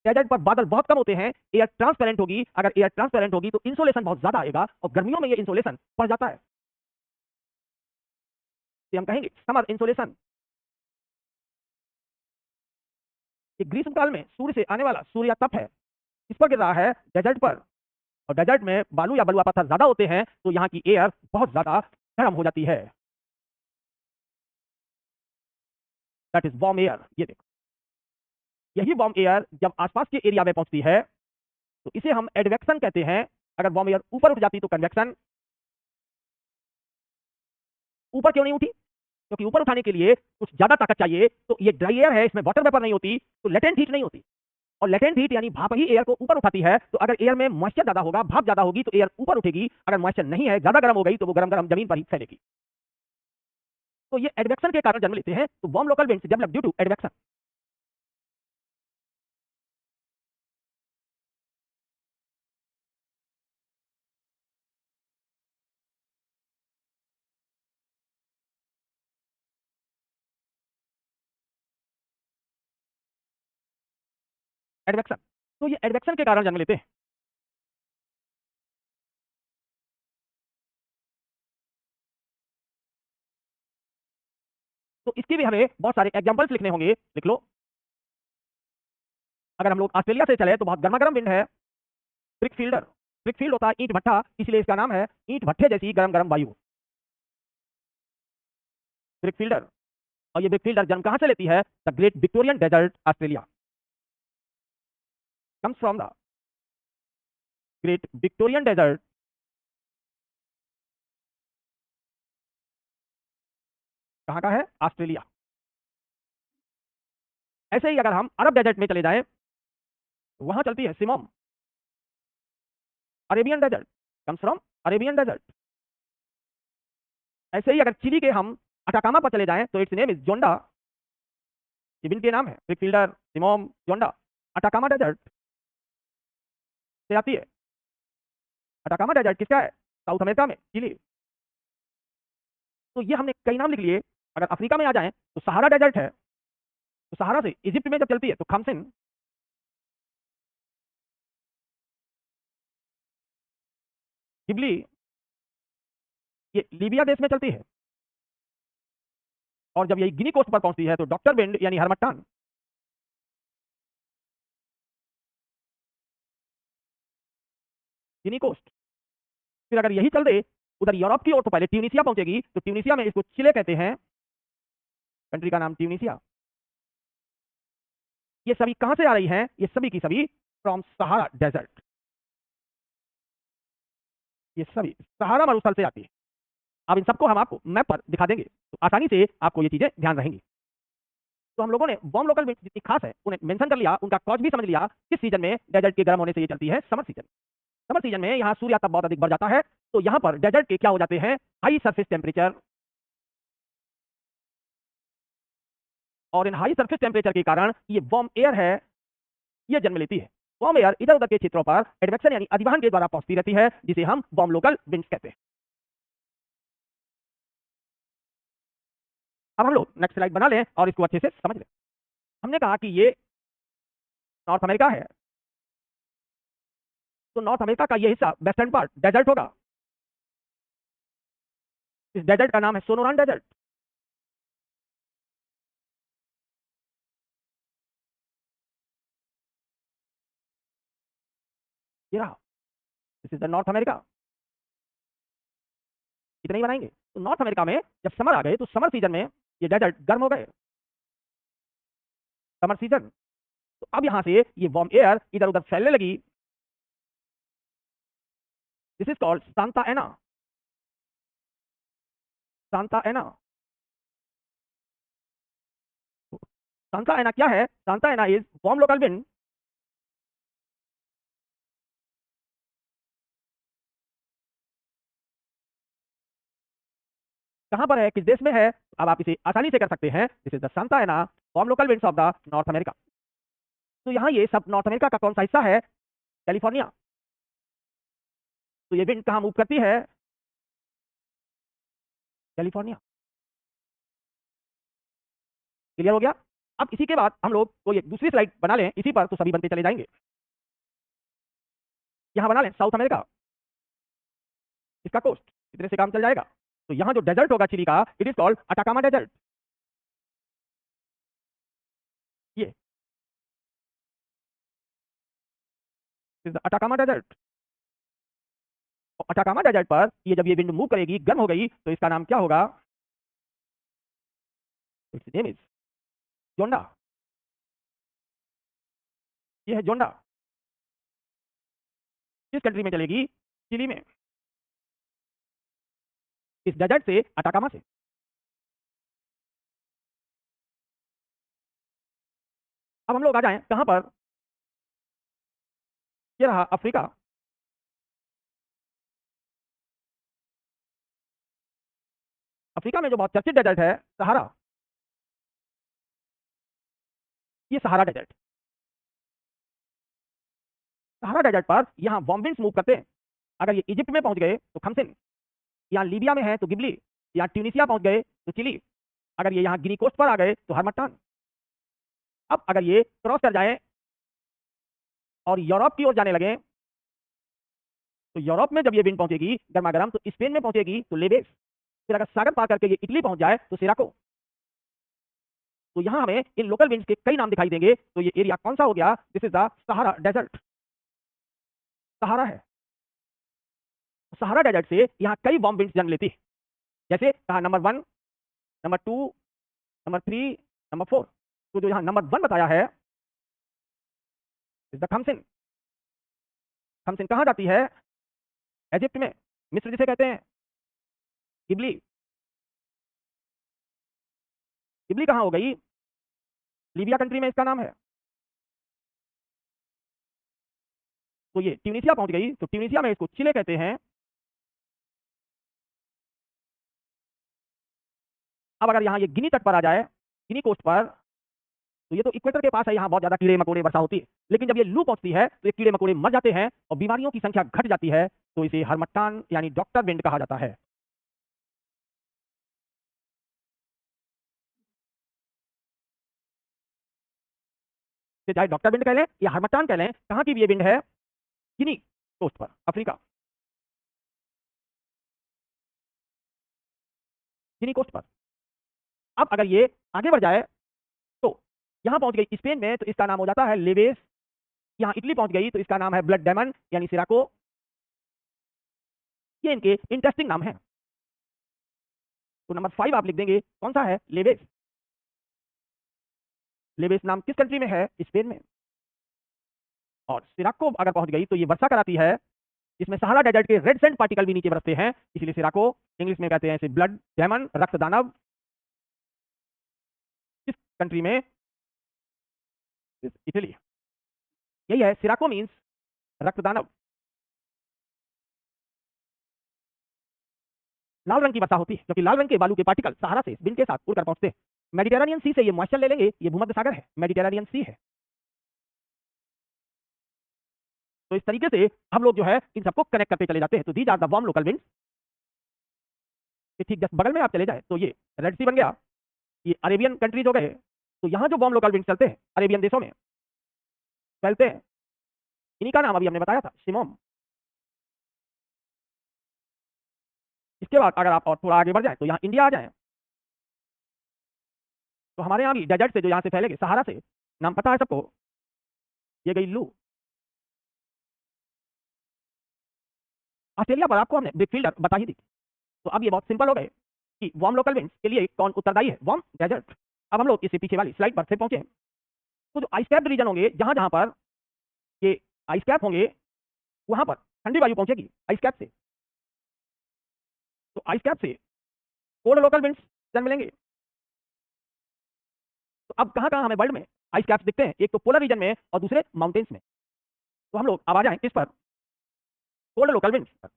Speaker 1: डेजर्ट पर बादल बहुत कम होते हैं, एयर ट्रांसपेरेंट होगी। अगर एयर ट्रांसपेरेंट होगी तो इंसोलेशन बहुत ज्यादा आएगा और गर्मियों में ये इंसोलेशन बढ़ जाता है, तो हम कहेंगे समर इंसोलेशन। ये ग्रीष्मकाल में सूर्य से आने वाला सूर्य तप है, इस पर गिर रहा है डेजर्ट पर, और डेजर्ट में बालू या बलुआ पत्थर ज्यादा होते हैं, तो यहाँ की एयर बहुत ज्यादा गर्म हो जाती है। That is warm air. ये देखो, यही वार्म एयर जब आसपास के एरिया में पहुंचती है तो इसे हम एडवेक्शन कहते हैं। अगर वार्म एयर ऊपर उठ जाती तो कन्वेक्शन। ऊपर क्यों नहीं उठी? क्योंकि ऊपर उठाने के लिए कुछ ज्यादा ताकत चाहिए, तो ये ड्राई एयर है, इसमें वाटर वेपर नहीं होती, तो लेटेंट हीट नहीं होती, और लेटेंट हीट यानी भाप ही एयर को ऊपर उठाती है। तो अगर एयर में मॉइस्चर ज्यादा होगा, भाप ज्यादा होगी, तो एयर ऊपर उठेगी। अगर मॉइस्चर नहीं है, ज्यादा गर्म हो गई, तो वो गरम गरम जमीन पर ही फैलेगी। तो ये एडवेक्शन के कारण जन्म लेते हैं। तो warm local winds develop due to advection. Advection, तो ये एडवेक्शन के कारण जन्म लेते हैं। तो इसके भी हमें बहुत सारे एग्जांपल्स लिखने होंगे, लिख लो। अगर हम लोग ऑस्ट्रेलिया से चले तो बहुत गर्मा गर्म विंड है, ब्रिकफील्डर। ब्रिकफील्ड होता है ईंट भट्ठा, इसलिए इसका नाम है ईंट भट्ठे जैसी गरम गरम वायु, ब्रिकफील्डर। और ये ब्रिकफील्डर जन्म कहां से लेती है? The great Victorian desert, Australia. Comes from the great Victorian desert, कहां का है? ऑस्ट्रेलिया। ऐसे ही अगर हम अरब डेजर्ट में चले जाएं तो वहां चलती है simoom, Arabian desert, comes from Arabian desert. ऐसे ही अगर चिली के हम अटाकामा पर चले जाएं तो इट्स नेम इज जोंडा। ये विंड के नाम है, ब्रिकफील्डर, सिमोम, जोंडा। अटाकामा डेजर्ट से आती है। अटाकामा डेजर्ट किसका है? साउथ अमेरिका में, चिली। तो ये हमने कई नाम लिख लिए। अगर अफ्रीका में आ जाएं तो सहारा डेजर्ट है, तो सहारा से इजिप्ट में जब चलती है तो खमसिन। गिबली, ये लीबिया देश में चलती है, और जब ये गिनी कोस्ट पर पहुंचती है तो डॉक्टर विंड यानी हरमट्टान। गिनी कोस्ट। फिर अगर यही चल दे उधर यूरोप की ओर तो पहले ट्यूनिसिया पहुंचेगी, तो ट्यूनिसिया में इसको चिले कहते हैं, कंट्री का नाम ट्यूनिसिया। ये सभी कहां से आ रही हैं? ये सभी की सभी फ्रॉम सहारा डेजर्ट। ये सभी सहारा मरुस्थल से आती है। अब इन सबको हम आपको मैप पर दिखा देंगे, तो आसानी से आपको ये चीजें ध्यान रहेंगी। तो हम लोगों ने वार्म लोकल विंड्स जितनी खास है उन्हें मेंशन कर लिया, उनका कॉज भी समझ लिया। किस सीजन में डेजर्ट के गर्म होने से ये चलती है? Summer season. समर सीजन में यहाँ सूर्य ताप बहुत अधिक बढ़ जाता है, तो यहाँ पर डेजर्ट के क्या हो जाते हैं? हाई सरफेस टेम्परेचर, और इन हाई सरफेस टेम्परेचर के कारण ये वार्म एयर है, ये जन्म लेती है। वार्म एयर इधर उधर के क्षेत्रों पर एडवेक्शन यानी अधिवाहन के द्वारा पहुंचती रहती है, जिसे हम वार्म लोकल विंड्स कहते हैं। अब हम लोग नेक्स्ट स्लाइड बना लें और इसको अच्छे से समझ लें। हमने कहा कि ये नॉर्थ अमेरिका है, तो नॉर्थ अमेरिका का ये हिस्सा वेस्टर्न पार्ट डेजर्ट होगा। इस डेजर्ट का नाम है सोनोरान डेजर्ट। ये रहा, this is the North America. इतना ही बनाएंगे। तो नॉर्थ अमेरिका में जब समर आ गए तो समर सीजन में ये डेजर्ट गर्म हो गए, समर सीजन। तो अब यहां से ये वार्म एयर इधर उधर फैलने लगी। This is called Santa Anna. Santa Anna. Santa एना क्या है? Santa Anna is warm local wind कहां पर है, किस देश में है? अब आप इसे आसानी से कर सकते हैं। This is the Santa Anna warm local winds of the North America. तो यहाँ ये सब नॉर्थ अमेरिका का कौन सा हिस्सा है? कैलिफोर्निया। तो ये विंड कहाँ मूव करती है? कैलिफोर्निया। क्लियर हो गया? अब इसी के बाद हम लोग कोई एक दूसरी स्लाइड बना लें इसी पर, तो सभी बनते चले जाएंगे। यहाँ बना लें साउथ अमेरिका, इसका कोस्ट, इतने से काम चल जाएगा। तो यहाँ जो डेजर्ट होगा चिली का, it is called Atacama desert. ये is the Atacama desert. Atacama desert पर ये जब ये विंड मूव करेगी, गर्म हो गई, तो इसका नाम क्या होगा? Its name is Zonda. ये है जोंडा। किस कंट्री में चलेगी? चिली में। इस डेजर्ट से, अटाकामा से। अब हम लोग आ जाएं कहां पर? ये रहा अफ्रीका। अफ्रीका में जो बहुत चर्चित डेजर्ट है, सहारा। ये सहारा डेजर्ट। सहारा डेजर्ट पर यहाँ वार्म विंड्स मूव करते हैं। अगर ये इजिप्ट में पहुंच गए तो खमसिन, यहाँ लीबिया में है तो गिबली, यहाँ ट्यूनिसिया पहुंच गए तो चिली, अगर ये यहाँ गिनी कोस्ट पर आ गए तो हरमट्टान। अब अगर ये क्रॉस कर जाए और यूरोप की ओर जाने लगे, तो यूरोप में जब ये विंड पहुंचेगी गर्मा गर्म, तो स्पेन में पहुंचेगी तो लेवेस। फिर अगर सागर पार करके ये इटली पहुंच जाए तो सिराको। तो यहाँ हमें इन लोकल विंड्स के कई नाम दिखाई देंगे। तो ये एरिया कौन सा हो गया? This is the Sahara desert. Sahara है। सहारा डेजर्ट से यहाँ कई वार्म विंड्स जन्म लेती है, जैसे कहा नंबर 1, नंबर 2, नंबर 3, नंबर 4। तो जो यहाँ नंबर 1 बताया है इज द खमसिन। खमसिन कहाँ जाती है? इजिप्ट में, मिस्र जिसे कहते हैं। गिबली, गिबली कहाँ हो गई? लीबिया कंट्री में इसका नाम है। तो ये ट्यूनिसिया पहुंच गई, तो ट्यूनिसिया में इसको चिले कहते हैं। अब अगर यहाँ ये गिनी तट पर आ जाए, गिनी कोस्ट पर, तो ये तो इक्वेटर के पास है, यहाँ बहुत ज्यादा कीड़े मकोड़े वर्षा होती है। लेकिन जब ये लू पहुंचती है तो ये कीड़े मकोड़े मर जाते हैं और बीमारियों की संख्या घट जाती है, तो इसे हरमट्टान यानी डॉक्टर विंड कहा जाता है। तो चाहे डॉक्टर विंड कह लें या हरमट्टान कह लें, कहाँ की ये विंड है? गिनी कोस्ट पर, अफ्रीका। गिनी कोस्ट पर। अब अगर ये आगे बढ़ जाए तो यहाँ पहुंच गई स्पेन में, तो इसका नाम हो जाता है लेवेस। यहाँ इटली पहुंच गई तो इसका नाम है ब्लड डेमन यानी सिराको। ये इनके इंटरेस्टिंग नाम है। तो नंबर 5 आप लिख देंगे, कौन सा है? लेवेस। लेवेस नाम किस कंट्री में है? स्पेन में। और सिराको अगर पहुंच गई तो ये वर्षा कराती है, इसमें सहारा डेजर्ट के रेड सैंड पार्टिकल भी नीचे बरसते हैं, इसलिए सिराको। इंग्लिश में कहते हैं इसे ब्लड डेमन, रक्त दानव। किस कंट्री में इटली। यही है सिराको मीन्स रक्तदानव। लाल रंग की वर्षा होती है क्योंकि लाल रंग के बालू के पार्टिकल सहारा से विंड के साथ उड़कर पहुंचते हैं। मेडिटेरेनियन सी से ये मॉइस्चर ले लेंगे, ये भूमध्य सागर है, मेडिटेरेनियन सी है। तो इस तरीके से हम लोग जो है इन सबको कनेक्ट करते चले जाते हैं। तो these are the warm local winds. ठीक जस्ट बगल में आप चले जाए तो ये रेड सी बन गया, ये अरेबियन कंट्रीज हो गए। तो यहाँ जो वार्म लोकल विंड चलते हैं अरेबियन देशों में फैलते हैं, इन्हीं का नाम अभी हमने बताया था, शिमोम। इसके बाद अगर आप और थोड़ा आगे बढ़ जाए तो यहाँ इंडिया आ जाए, तो हमारे यहाँ भी डेजर्ट से जो यहाँ से फैलेंगे सहारा से, नाम पता है सबको, ये गई लू। ऑस्ट्रेलिया पर आपको हमने बिग फील्डर बता ही दी। तो अब ये बहुत सिंपल हो गए कि वार्म लोकल विंड्स के लिए कौन उत्तरदायी है, वार्म डेजर्ट। अब हम लोग इससे पीछे वाली स्लाइड पर से पहुंचे। तो जो आइस कैप्ड रीजन होंगे, जहां जहां पर ये आइस कैप होंगे, वहां पर ठंडी वायु पहुंचेगी आइस कैप से। तो आइस कैप से कोल्ड लोकल विंड्स जन्म लेंगे। तो अब कहां कहां हमें वर्ल्ड में आइस कैप्स दिखते हैं, एक तो पोलर रीजन में और दूसरे माउंटेन्स में। तो हम लोग अब आ जाएं किस पर, कोल्ड लोकल विंड्स पर।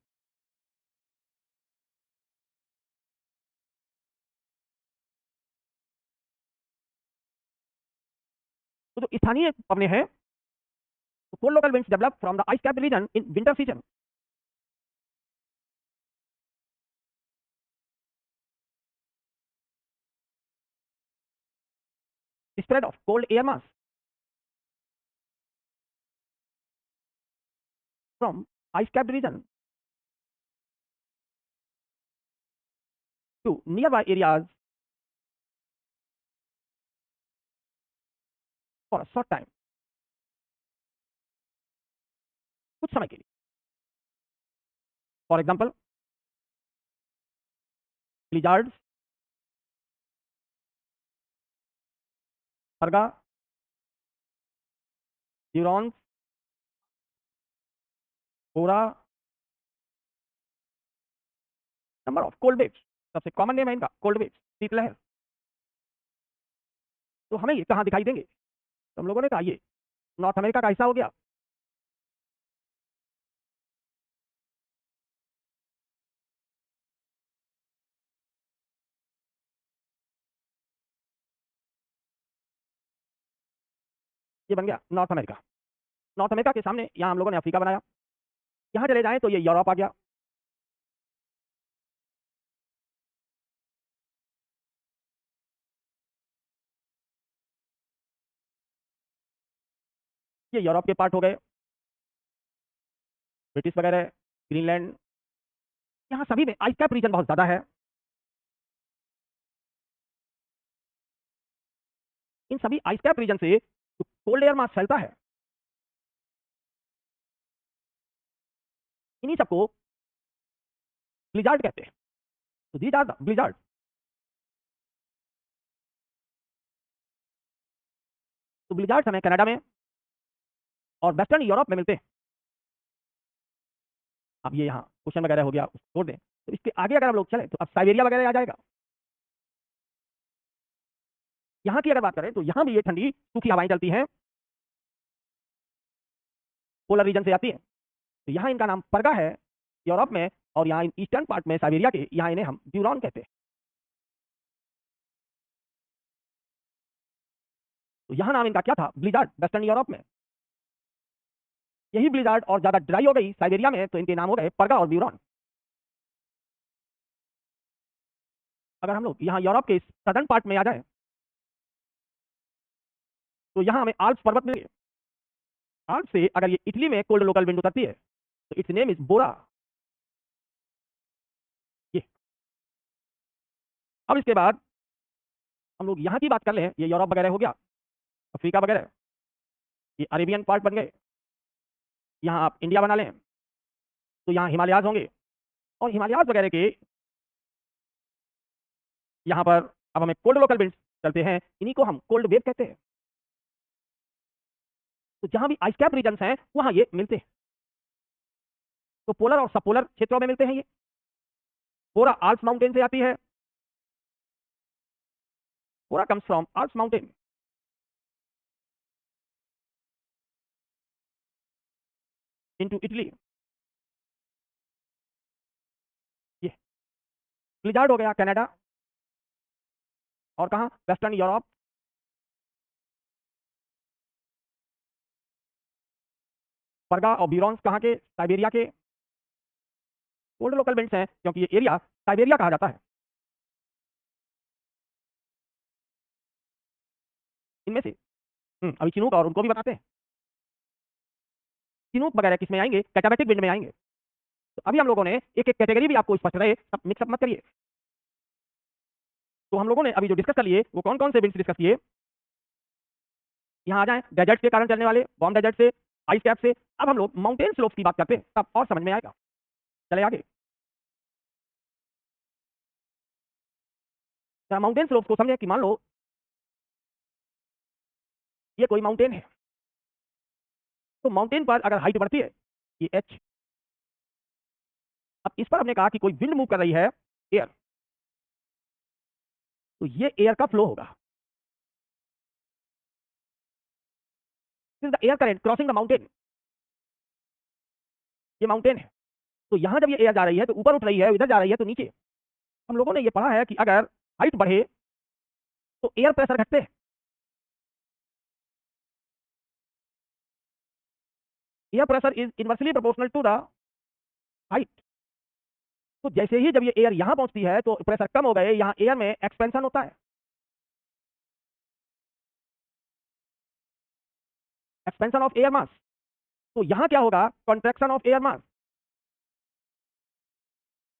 Speaker 1: तो जो स्थानीय पवने हैं, तो cold local winds develop from the ice capped region in winter season. Spread of cold air mass from ice capped region to nearby areas for a short time, कुछ समय के लिए। फॉर एग्जाम्पल blizzards, परगा, ड्यूरॉन्स, कोरा, नंबर ऑफ कोल्ड वेव्स। सबसे कॉमन नेम है इनका कोल्ड वेव्स, शीतलहर। तो हमें ये कहाँ दिखाई देंगे, तो हम लोगों ने कहा ये नॉर्थ अमेरिका का हिस्सा हो गया। ये बन गया नॉर्थ अमेरिका। नॉर्थ अमेरिका के सामने यहाँ हम लोगों ने अफ्रीका बनाया। यहाँ चले जाएं तो ये यूरोप आ गया। ये यूरोप के पार्ट हो गए, ब्रिटिश वगैरह, ग्रीनलैंड। यहाँ सभी में आइस कैप रीजन बहुत ज्यादा है। इन सभी आइस कैप रीजन से जो कोल्ड एयर मास फैलता है, इन्हीं सबको ब्लिजार्ड कहते हैं। तो दीज आर द ब्लिजार्ड। तो ब्लिजार्ड हमें कनाडा में और वेस्टर्न यूरोप में मिलते हैं। अब ये यहाँ क्वेश्चन वगैरह हो गया, उसको छोड़ दें। तो इसके आगे अगर हम लोग चले तो अब साइबेरिया वगैरह आ जाएगा। यहाँ की अगर बात करें तो यहाँ भी ये ठंडी सूखी हवाएं चलती हैं, पोलर रीजन से आती है। तो यहाँ इनका नाम परगा है यूरोप में, और यहाँ ईस्टर्न पार्ट में साइबेरिया के यहाँ इन्हें हम ड्यूरॉन कहते हैं। तो यहाँ नाम इनका क्या था, ब्लिजार्ड, वेस्टर्न यूरोप में। यही ब्लिजार्ड और ज्यादा ड्राई हो गई साइबेरिया में, तो इनके नाम हो गए परगा और ड्यूरॉन। अगर हम लोग यहाँ यूरोप के सदर्न पार्ट में आ जाए तो यहाँ हमें आल्प्स पर्वत मिलेंगे। आल्प्स से अगर ये इटली में कोल्ड लोकल विंड उतरती है तो इट्स नेम इज बोरा। ये अब इसके बाद हम लोग यहाँ की बात कर ले, ये यूरोप वगैरह हो गया, अफ्रीका वगैरह, ये अरेबियन पार्ट बन गए। यहाँ आप इंडिया बना लें तो यहाँ हिमालयाज होंगे, और हिमालयाज वगैरह के यहाँ पर अब हमें कोल्ड लोकल विंड्स चलते हैं, इन्हीं को हम कोल्ड वेव कहते हैं। तो जहां भी आइस कैप रीजन्स हैं वहां ये मिलते हैं। तो पोलर और सब पोलर क्षेत्रों में मिलते हैं। ये पूरा आल्प्स माउंटेन से आती है, Diaspora comes from Alps mountain. Into Italy. ये ब्लिजार्ड हो गया कनाडा, और कहाँ, वेस्टर्न यूरोप। परगा और ब्यूरॉन्स कहाँ के, साइबेरिया के। कोल्ड लोकल विंड्स हैं क्योंकि ये एरिया साइबेरिया कहा जाता है। इनमें से अभी चिनूक और उनको भी बताते हैं। चिनूक वगैरह किस में आएंगे, कैटाबैटिक विंड में आएंगे। तो अभी हम लोगों ने एक एक कैटेगरी भी आपको स्पष्ट रहे, सब मिक्सअप मत करिए। तो हम लोगों ने अभी जो डिस्कस कर लिए वो कौन कौन से विंड्स डिस्कस किए। यहाँ आ जाए, डेजर्ट के कारण चलने वाले, वार्म डेजर्ट से, आइस कैप से। अब हम लोग माउंटेन स्लोप्स की बात करते हैं, तब और समझ में आएगा। चले आगे। माउंटेन स्लोप्स को समझे कि मान लो ये कोई माउंटेन है, तो माउंटेन पर अगर हाइट बढ़ती है, ये एच, अब इस पर हमने कहा कि कोई विंड मूव कर रही है, एयर, तो ये एयर का फ्लो होगा। The air current crossing the mountain, ये माउंटेन है, तो यहां जब ये एयर जा रही है तो ऊपर उठ रही है, इधर जा रही है तो नीचे। हम लोगों ने ये पढ़ा है कि अगर हाइट बढ़े तो एयर प्रेशर घटते हैं। Air pressure is inversely proportional to the height. तो जैसे ही जब ये एयर यहां पहुंचती है तो प्रेशर कम हो गए, यहां एयर में एक्सपेंशन होता है। एक्सपेंशन ऑफ एयर मास, तो यहां क्या होगा, कॉन्ट्रैक्शन ऑफ एयर मास।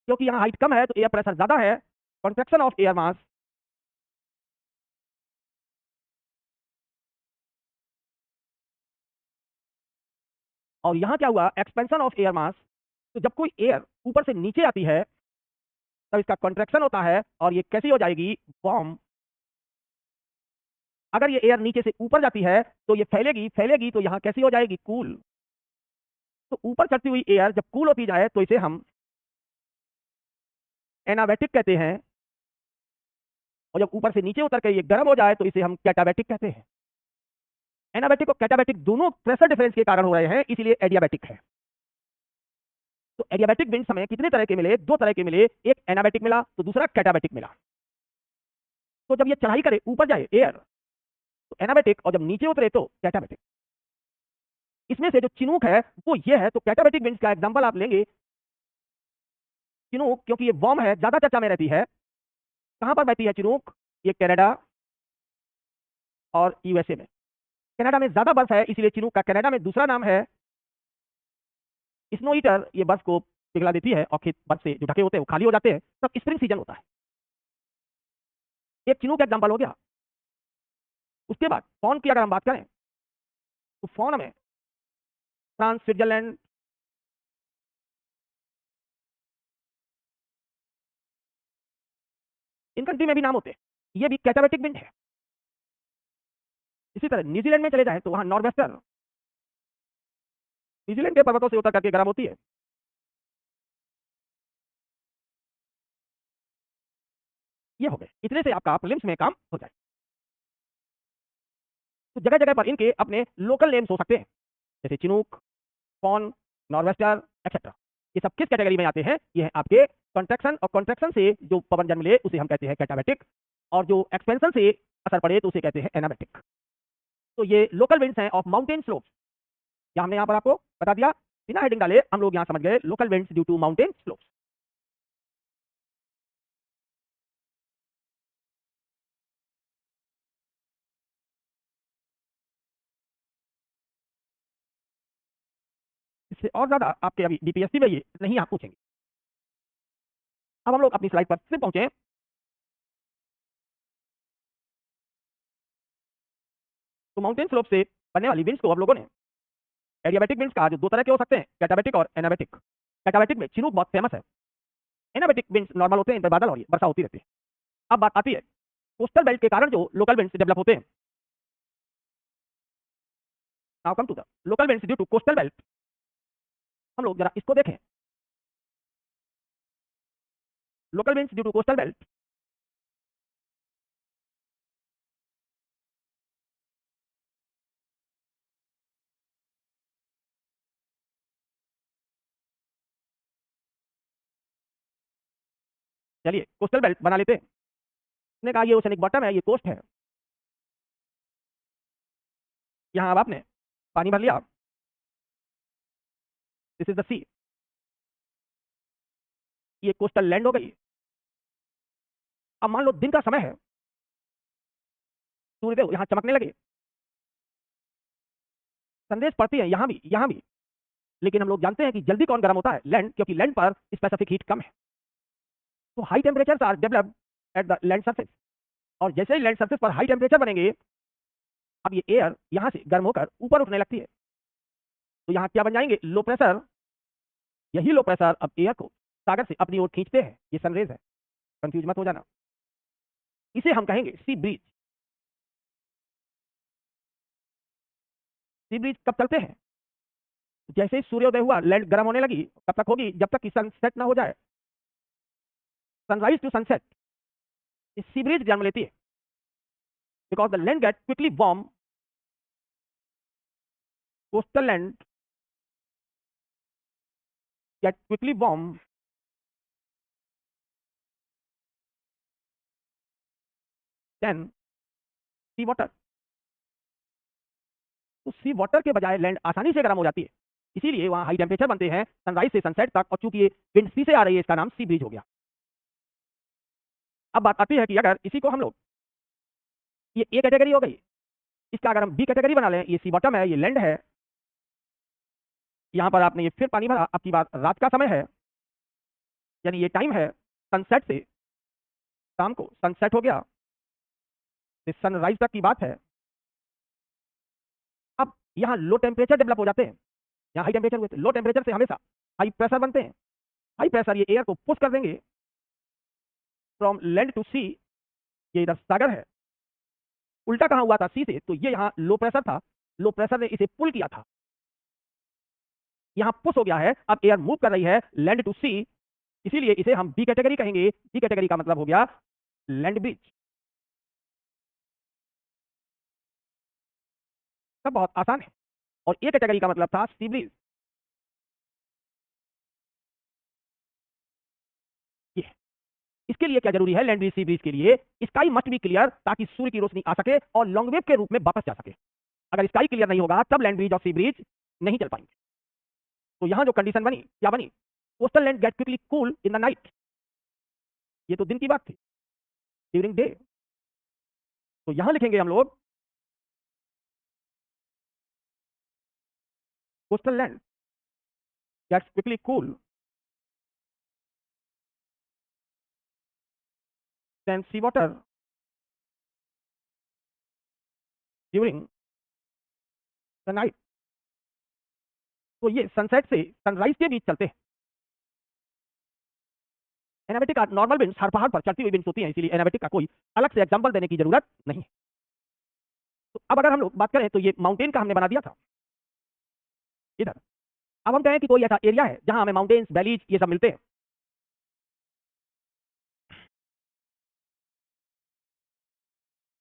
Speaker 1: क्योंकि यहां हाइट कम है तो एयर प्रेशर ज्यादा है, कॉन्ट्रैक्शन ऑफ एयर मास। और यहां क्या हुआ, एक्सपेंशन ऑफ एयर मास। तो जब कोई एयर ऊपर से नीचे आती है तब इसका कॉन्ट्रैक्शन होता है, और ये कैसी हो जाएगी, वार्म। अगर ये एयर नीचे से ऊपर जाती है तो ये फैलेगी फैलेगी, तो यहां कैसी हो जाएगी, कूल। तो ऊपर चढ़ती हुई एयर जब कूल होती जाए तो इसे हम एनाबैटिक कहते हैं, और जब ऊपर से नीचे उतर के ये गर्म हो जाए तो इसे हम कैटाबैटिक कहते हैं। एनाबैटिक और कैटाबैटिक दोनों प्रेशर डिफरेंस के कारण हो रहे हैं, इसलिए एडियाबैटिक है। तो एडियाबैटिक विंड्स हमें कितने तरह के मिले, दो तरह के मिले, एक एनाबैटिक मिला तो दूसरा कैटाबैटिक मिला। तो जब ये चढ़ाई करे, ऊपर जाए एयर, तो एनाबैटिक, और जब नीचे उतरे तो कैटाबैटिक। इसमें से जो चिनूक है वो ये है, तो कैटाबैटिक विंड्स का एग्जांपल आप लेंगे चिनूक, क्योंकि ये वार्म है, ज्यादा चर्चा में रहती है। कहां पर बहती है चिनूक, ये कनाडा और यूएसए में। कनाडा में ज्यादा बर्फ है, इसलिए चिनूक का कनाडा में दूसरा नाम है स्नो ईटर। ये बर्फ को पिघला देती है और खेत बर्फ से जो ढके होते हैं वो खाली हो जाते हैं, तब स्प्रिंग सीजन होता है। एक चिनूक एग्जांपल हो गया। उसके बाद फॉन की अगर हम बात करें तो फॉन में फ्रांस, स्विट्जरलैंड, इन कंट्री में भी नाम होते हैं, ये भी कैटाबैटिक विंड है। इसी तरह न्यूजीलैंड में चले जाए तो वहां नॉर्वेस्टर, न्यूजीलैंड के पर्वतों से उतर करके गर्म होती है। ये हो गए, इतने से आपका प्रीलिम्स में काम हो जाए। तो जगह जगह पर इनके अपने लोकल नेम्स हो सकते हैं, जैसे चिनूक, फॉन, नॉर्वेस्टर एक्सेट्रा। ये सब किस कैटेगरी में आते हैं, ये है आपके कॉन्ट्रैक्शन, और कॉन्ट्रैक्शन से जो पवन जन्म ले उसे हम कहते हैं कैटाबैटिक, और जो एक्सपेंशन से असर पड़े तो उसे कहते हैं एनाबैटिक। तो ये लोकल विंड्स हैं ऑफ माउंटेन स्लोप्स। या हमने यहाँ पर आपको बता दिया, बिना हेडिंग डाले हम लोग यहाँ समझ गए local winds due to mountain slopes. इससे और ज्यादा आपके अभी बीपीएससी में ये नहीं आप पूछेंगे। अब हम लोग अपनी स्लाइड पर फिर पहुंचे। तो माउंटेन स्लोप से बनने वाली विंड्स को अब लोगों ने एडियाबैटिक विंड्स का, जो दो तरह के हो सकते हैं, कैटाबैटिक और एनाबैटिक। कैटाबैटिक में चिनूक बहुत फेमस है। एनाबैटिक विंड्स नॉर्मल होते हैं, इन पर बादल और वर्षा होती रहती है। अब बात आती है कोस्टल बेल्ट के कारण जो लोकल विंड्स डेवलप होते हैं। Now come to the local winds due to coastal belt. हम लोग जरा इसको देखें। Local winds due to coastal belt, चलिए कोस्टल बेल्ट बना लेते हैं। उसने कहा ये ओशनिक बॉटम है, ये कोस्ट है। यहाँ अब आपने पानी भर लिया, दिस इज द सी, ये कोस्टल लैंड हो गई। अब मान लो दिन का समय है, सूर्यदेव यहाँ चमकने लगे, संदेश पड़ती है यहाँ भी, यहाँ भी। लेकिन हम लोग जानते हैं कि जल्दी कौन गर्म होता है? लैंड, क्योंकि लैंड पर स्पेसिफिक हीट कम है। तो high temperature are developed at the land surface, और जैसे ही लैंड सरफेस पर हाई टेम्परेचर बनेंगे, अब ये एयर यहाँ से गर्म होकर ऊपर उठने लगती है। तो यहाँ क्या बन जाएंगे? Low pressure. यही लो प्रेशर अब एयर को सागर से अपनी ओर खींचते हैं। ये सनरेज है, कंफ्यूज मत हो जाना। इसे हम कहेंगे सी ब्रीज। सी ब्रीज कब चलते हैं? जैसे ही सूर्योदय हुआ, लैंड गर्म होने लगी, कब तक होगी? जब तक कि सनसेट ना हो जाए। Sunrise to sunset sea breeze जन्म लेती है, because the land get quickly warm. Coastal land get quickly warm then sea water. तो सी वाटर के बजाय लैंड आसानी से गर्म हो जाती है, इसीलिए वहां हाई टेम्परेचर बनते हैं सनराइज से सनसेट तक। और चूंकि ये विंड सी से आ रही है, इसका नाम सी ब्रीज हो गया। अब बात आती है कि अगर इसी को हम लोग, ये ए कैटेगरी हो गई, इसका अगर हम बी कैटेगरी बना लें, ये सी बॉटम है, ये लैंड है, यहाँ पर आपने ये फिर पानी भरा। अब की बात रात का समय है, यानी ये टाइम है सनसेट से, शाम को सनसेट हो गया, सनराइज तक की बात है। अब यहाँ लो टेम्परेचर डेवलप हो जाते हैं, यहाँ हाई टेम्परेचर हुए थे, लो टेम्परेचर से हमेशा हाई प्रेशर बनते हैं। हाई प्रेशर ये एयर को पुश कर देंगे फ्रॉम लैंड टू सी। ये इधर सागर है, उल्टा कहाँ हुआ था? सी से। तो ये यहाँ लो प्रेशर था, लो प्रेशर ने इसे पुल किया था, यहाँ पुश हो गया है। अब एयर मूव कर रही है लैंड टू सी, इसीलिए इसे हम बी कैटेगरी कहेंगे। बी कैटेगरी का मतलब हो गया लैंड ब्रिज। सब बहुत आसान है। और ए कैटेगरी का मतलब था सी ब्रिज। ये इसके लिए क्या जरूरी है? लैंड ब्रिज सी ब्रिज के लिए स्काई मस्ट बी क्लियर, ताकि सूर्य की रोशनी आ सके और लॉन्ग वेव के रूप में वापस जा सके। अगर स्काई क्लियर नहीं होगा, तब लैंड ब्रिज और सी ब्रिज नहीं चल पाएंगे। तो यहां जो कंडीशन बनी, क्या बनी? Coastal land get quickly cool in the night. ये तो दिन की बात थी, ड्यूरिंग डे। तो यहां लिखेंगे हम लोग coastal land gets quickly cool then sea water during the night. तो ये सनसेट से सनराइज के बीच चलते हैं। एनाबेटिक नॉर्मल विंड्स हर पहाड़ पर चलती हुई विंड्स होती हैं, इसीलिए एनाबेटिक का कोई अलग से एग्जांपल देने की जरूरत नहीं है। तो अब अगर हम लोग बात करें, तो ये माउंटेन का हमने बना दिया था इधर। अब हम कहें कि कोई ऐसा एरिया है जहां हमें माउंटेन्स, वैलीज ये सब मिलते हैं।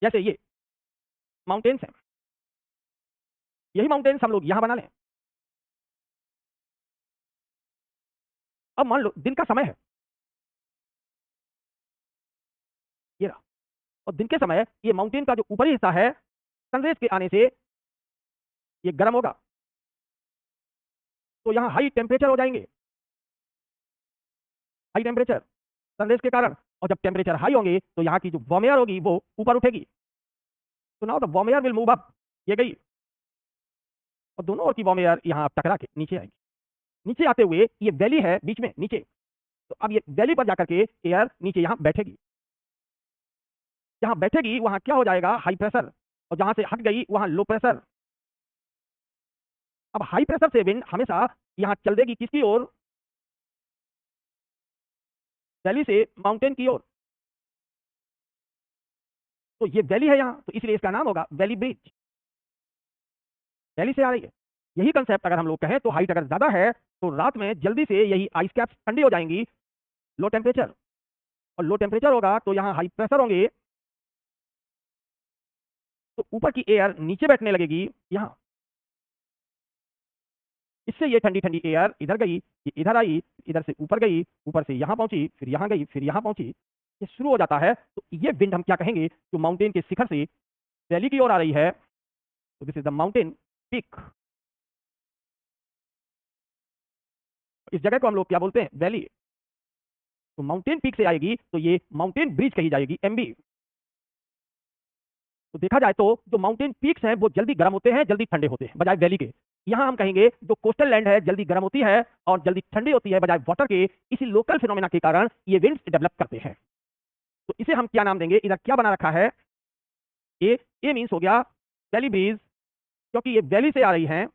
Speaker 1: जैसे ये माउंटेन्स हैं, यही माउंटेन्स हम लोग यहां बना लें। अब मान लो दिन का समय है, ये रहा, और दिन के समय ये माउंटेन का जो ऊपरी हिस्सा है, सनरेज के आने से ये गर्म होगा, तो यहाँ हाई टेम्परेचर हो जाएंगे। हाई टेम्परेचर सनरेज के कारण, और जब टेम्परेचर हाई होंगे तो यहाँ की जो वार्म एयर होगी वो ऊपर उठेगी। तो now the warm air will move up, ये गई, और दोनों ओर की वार्म एयर यहाँ टकरा के नीचे आएगी। नीचे आते हुए ये वैली है बीच में नीचे, तो अब ये वैली पर जाकर के एयर नीचे यहाँ बैठेगी। जहाँ बैठेगी वहाँ क्या हो जाएगा? High pressure. और जहाँ से हट गई वहाँ लो प्रेशर। अब हाई प्रेशर से विंड हमेशा यहाँ चल देगी किसकी ओर? वैली से माउंटेन की ओर। तो ये वैली है यहाँ, तो इसलिए इसका नाम होगा वैली ब्रिज। वैली से आ रही है। यही कंसेप्ट अगर हम लोग कहें, तो हाइट अगर ज्यादा है तो रात में जल्दी से यही आइस कैप्स ठंडी हो जाएंगी, लो टेम्परेचर। और लो टेम्परेचर होगा तो यहाँ हाई प्रेशर होंगे, तो ऊपर की एयर नीचे बैठने लगेगी यहाँ। इससे ये ठंडी ठंडी एयर इधर गई, ये इधर आई, इधर से ऊपर गई, ऊपर से यहाँ पहुंची, फिर यहाँ गई, फिर यहाँ पहुंची, ये शुरू हो जाता है। तो ये विंड हम क्या कहेंगे, जो माउंटेन के शिखर से वैली की ओर आ रही है, तो this is the mountain peak. इस जगह को हम लोग क्या बोलते हैं, वैली। तो माउंटेन पीक से आएगी तो ये माउंटेन ब्रिज कही जाएगी, एमबी। तो देखा जाए तो जो माउंटेन पीक्स हैं वो जल्दी गर्म होते हैं, जल्दी ठंडे होते हैं, बजाय वैली के। यहाँ हम कहेंगे जो कोस्टल लैंड है जल्दी गर्म होती है और जल्दी ठंडी होती है बजाय वाटर के। इसी लोकल फिनोमेना के कारण ये विंड्स डेवलप करते हैं। तो इसे हम क्या नाम देंगे, इधर क्या बना रखा है, ए मीन्स हो गया वैली ब्रीज, क्योंकि ये वैली से आ रही है।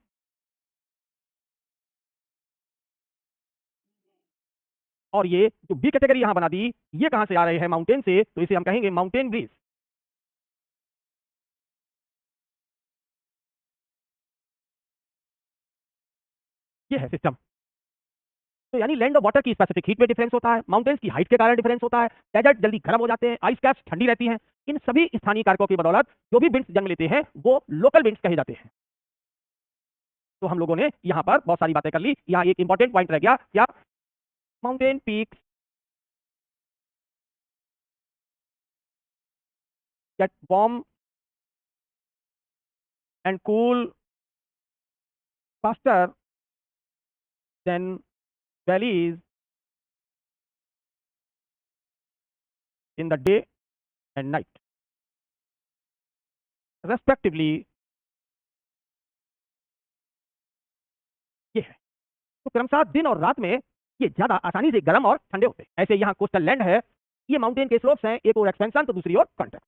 Speaker 1: और ये जो बी कैटेगरी यहां बना दी, ये कहां से आ रहे हैं, माउंटेन से, तो इसे हम कहेंगे माउंटेन ब्रीज। ये है सिस्टम। तो यानी लैंड और वाटर की स्पेसिफिक हीट में डिफरेंस होता है, माउंटेन्स की हाइट के कारण डिफरेंस होता है, डेजर्ट जल्दी गर्म हो जाते हैं, आइस कैप्स ठंडी रहती हैं। इन सभी स्थानीय कारकों की बदौलत जो भी विंड्स जन्म लेते हैं वो लोकल विंड्स कहे जाते हैं। तो हम लोगों ने यहाँ पर बहुत सारी बातें कर ली। यहाँ एक इंपॉर्टेंट पॉइंट रह गया, क्या, mountain peaks get warm and cool faster than valleys in the day and night respectively। ये है। तो क्रमशः दिन और रात में ये ज्यादा आसानी से गर्म और ठंडे होते हैं। ऐसे यहाँ कोस्टल लैंड है, ये माउंटेन के स्लोप्स हैं, एक और एक्सपेंशन तो दूसरी ओर कॉन्ट्रैक्ट।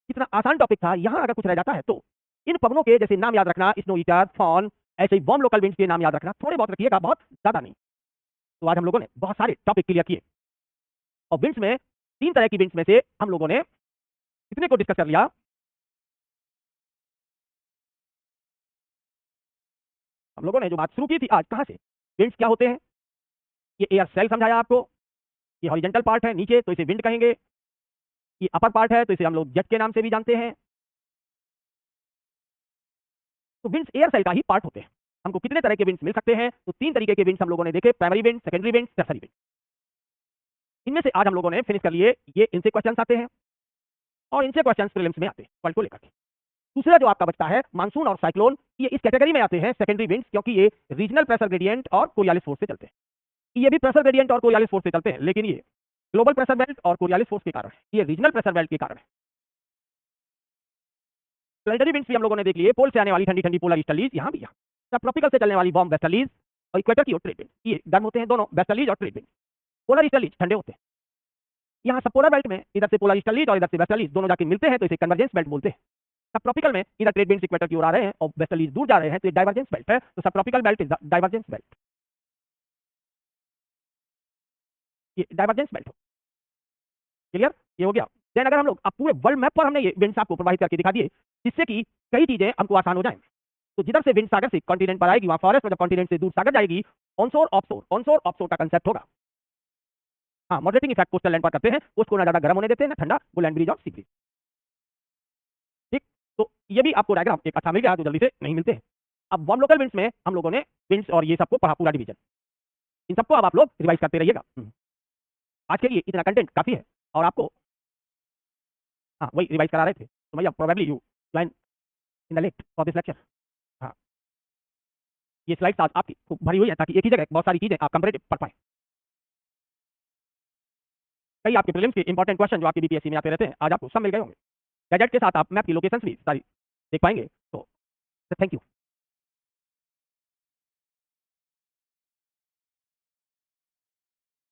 Speaker 1: कितना आसान टॉपिक था। यहाँ अगर कुछ रह जाता है तो इन पवनों के जैसे नाम याद रखना, स्नो ईटर, फॉन, ऐसे ही वार्म लोकल विंड्स के नाम याद रखना, थोड़े बहुत रखिएगा, बहुत ज्यादा नहीं। तो आज हम लोगों ने बहुत सारे टॉपिक क्लियर किए। और विंड्स में 3 तरह की विंड्स में से हम लोगों ने कितने को डिस्कस कर लिया, हम लोगों ने जो बात शुरू की थी आज, कहां से, विंड्स क्या होते हैं, ये एयर सेल समझाया आपको, ये हॉरिजॉन्टल पार्ट है नीचे तो इसे विंड कहेंगे, ये अपर पार्ट है तो इसे हम लोग जेट के नाम से भी जानते हैं। तो विंड्स एयर सेल का ही पार्ट होते हैं। हमको कितने तरह के विंड्स मिल सकते हैं, तो 3 तरीके के विंड्स हम लोगों ने देखे, primary wind, secondary wind, tertiary wind. इनमें से आज हम लोगों ने फिनिश कर लिए, ये इनसे क्वेश्चंस आते हैं और इनसे क्वेश्चंस प्रीलिम्स में आते हैं वर्ल्ड को लेकर के। दूसरा जो आपका बचता है मानसून और साइक्लोन, ये इस कैटेगरी में आते हैं सेकेंडरी विंड्स, क्योंकि ये रीजनल प्रेशर ग्रेडियंट और कोरियालिस फोर्स से चलते हैं। ये भी प्रेशर ग्रेडियंट और कोरियालिस फोर्स से चलते हैं, लेकिन ये ग्लोबल प्रेशर बेल्ट और कोरियालिस फोर्स के कारण है, ये रीजनल प्रेशर बेल्ट के कारण है। प्लेनेटरी विंड्स भी हम लोगों ने देख लिए, पोल से आने वाली ठंडी ठंडी पोलर ईस्टर्लीज, यहाँ भी यहाँ सब ट्रॉपिकल से चलने वाली वार्म वेस्टर्लीज और इक्वेटर की ओर ट्रेड विंड, ये गर्म होते हैं दोनों, वेस्टर्लीज और ट्रेड विंड। पोलर ईस्टर्लीज ठंडे होते हैं। यहाँ सब पोलर बेल्ट में इधर से पोलर ईस्टर्लीज और इधर से वेस्टर्लीज दोनों जाके मिलते हैं तो इसे कन्वर्जेंस बेल्ट बोलते हैं। सब ट्रॉपिकल में इधर ट्रेड विंड्स इक्वेटर की ओर आ रहे हैं और वेस्टर्लीज दूर जा रहे हैं तो ये डाइवर्जेंस बेल्ट है। तो सब tropical belt is divergence belt, ये डाइवर्जेंस बेल्ट। क्लियर, ये हो गया। देन अगर हम लोग अब पूरे वर्ल्ड मैप पर हमने ये विंड्स आपको प्रवाहित करके दिखा दिए, जिससे कि कई चीजें हमको आसान हो जाएं। तो जिधर से विंड सागर से कॉन्टिनेंट पर आएगी वहां फॉरेस्ट, और जब कॉन्टिनेंट से दूर सागर जाएगी ऑनशोर ऑफशोर, ऑनशोर ऑफशोर का कंसेप्ट होगा। हाँ, मॉडरेटिंग इफेक्ट कोस्टल लैंड पर करते हैं, उसको ना ज्यादा गर्म होने देते हैं ना ठंडा, वो लैंड ब्रिज और सी ब्रिज। ठीक, तो ये भी आपको डायग्राम एक अच्छा मिल गया जो जल्दी से नहीं मिलते हैं। अब वार्म लोकल विंड्स में हम लोगों ने विंड्स और ये सबको पढ़ा, पूरा डिवीजन। इन सबको अब आप लोग रिवाइज करते रहिएगा। आज के लिए इतना कंटेंट काफी है और आपको, हाँ वही रिवाइज करा रहे थे तो भैया probably you join in the late for this lecture. हाँ, ये स्लाइड्स आज आपकी खूब भरी हुई है ताकि एक ही जगह बहुत सारी चीजें आप कंपैरेटिव पढ़ पाएं। कई आपके प्रीलिम्स के इंपॉर्टेंट क्वेश्चन जो आपके बीपीएससी में आते रहते हैं आज आपको सब मिल गए होंगे। गैजेट के साथ आप मैप की लोकेशंस भी सारी देख पाएंगे। तो थैंक यू।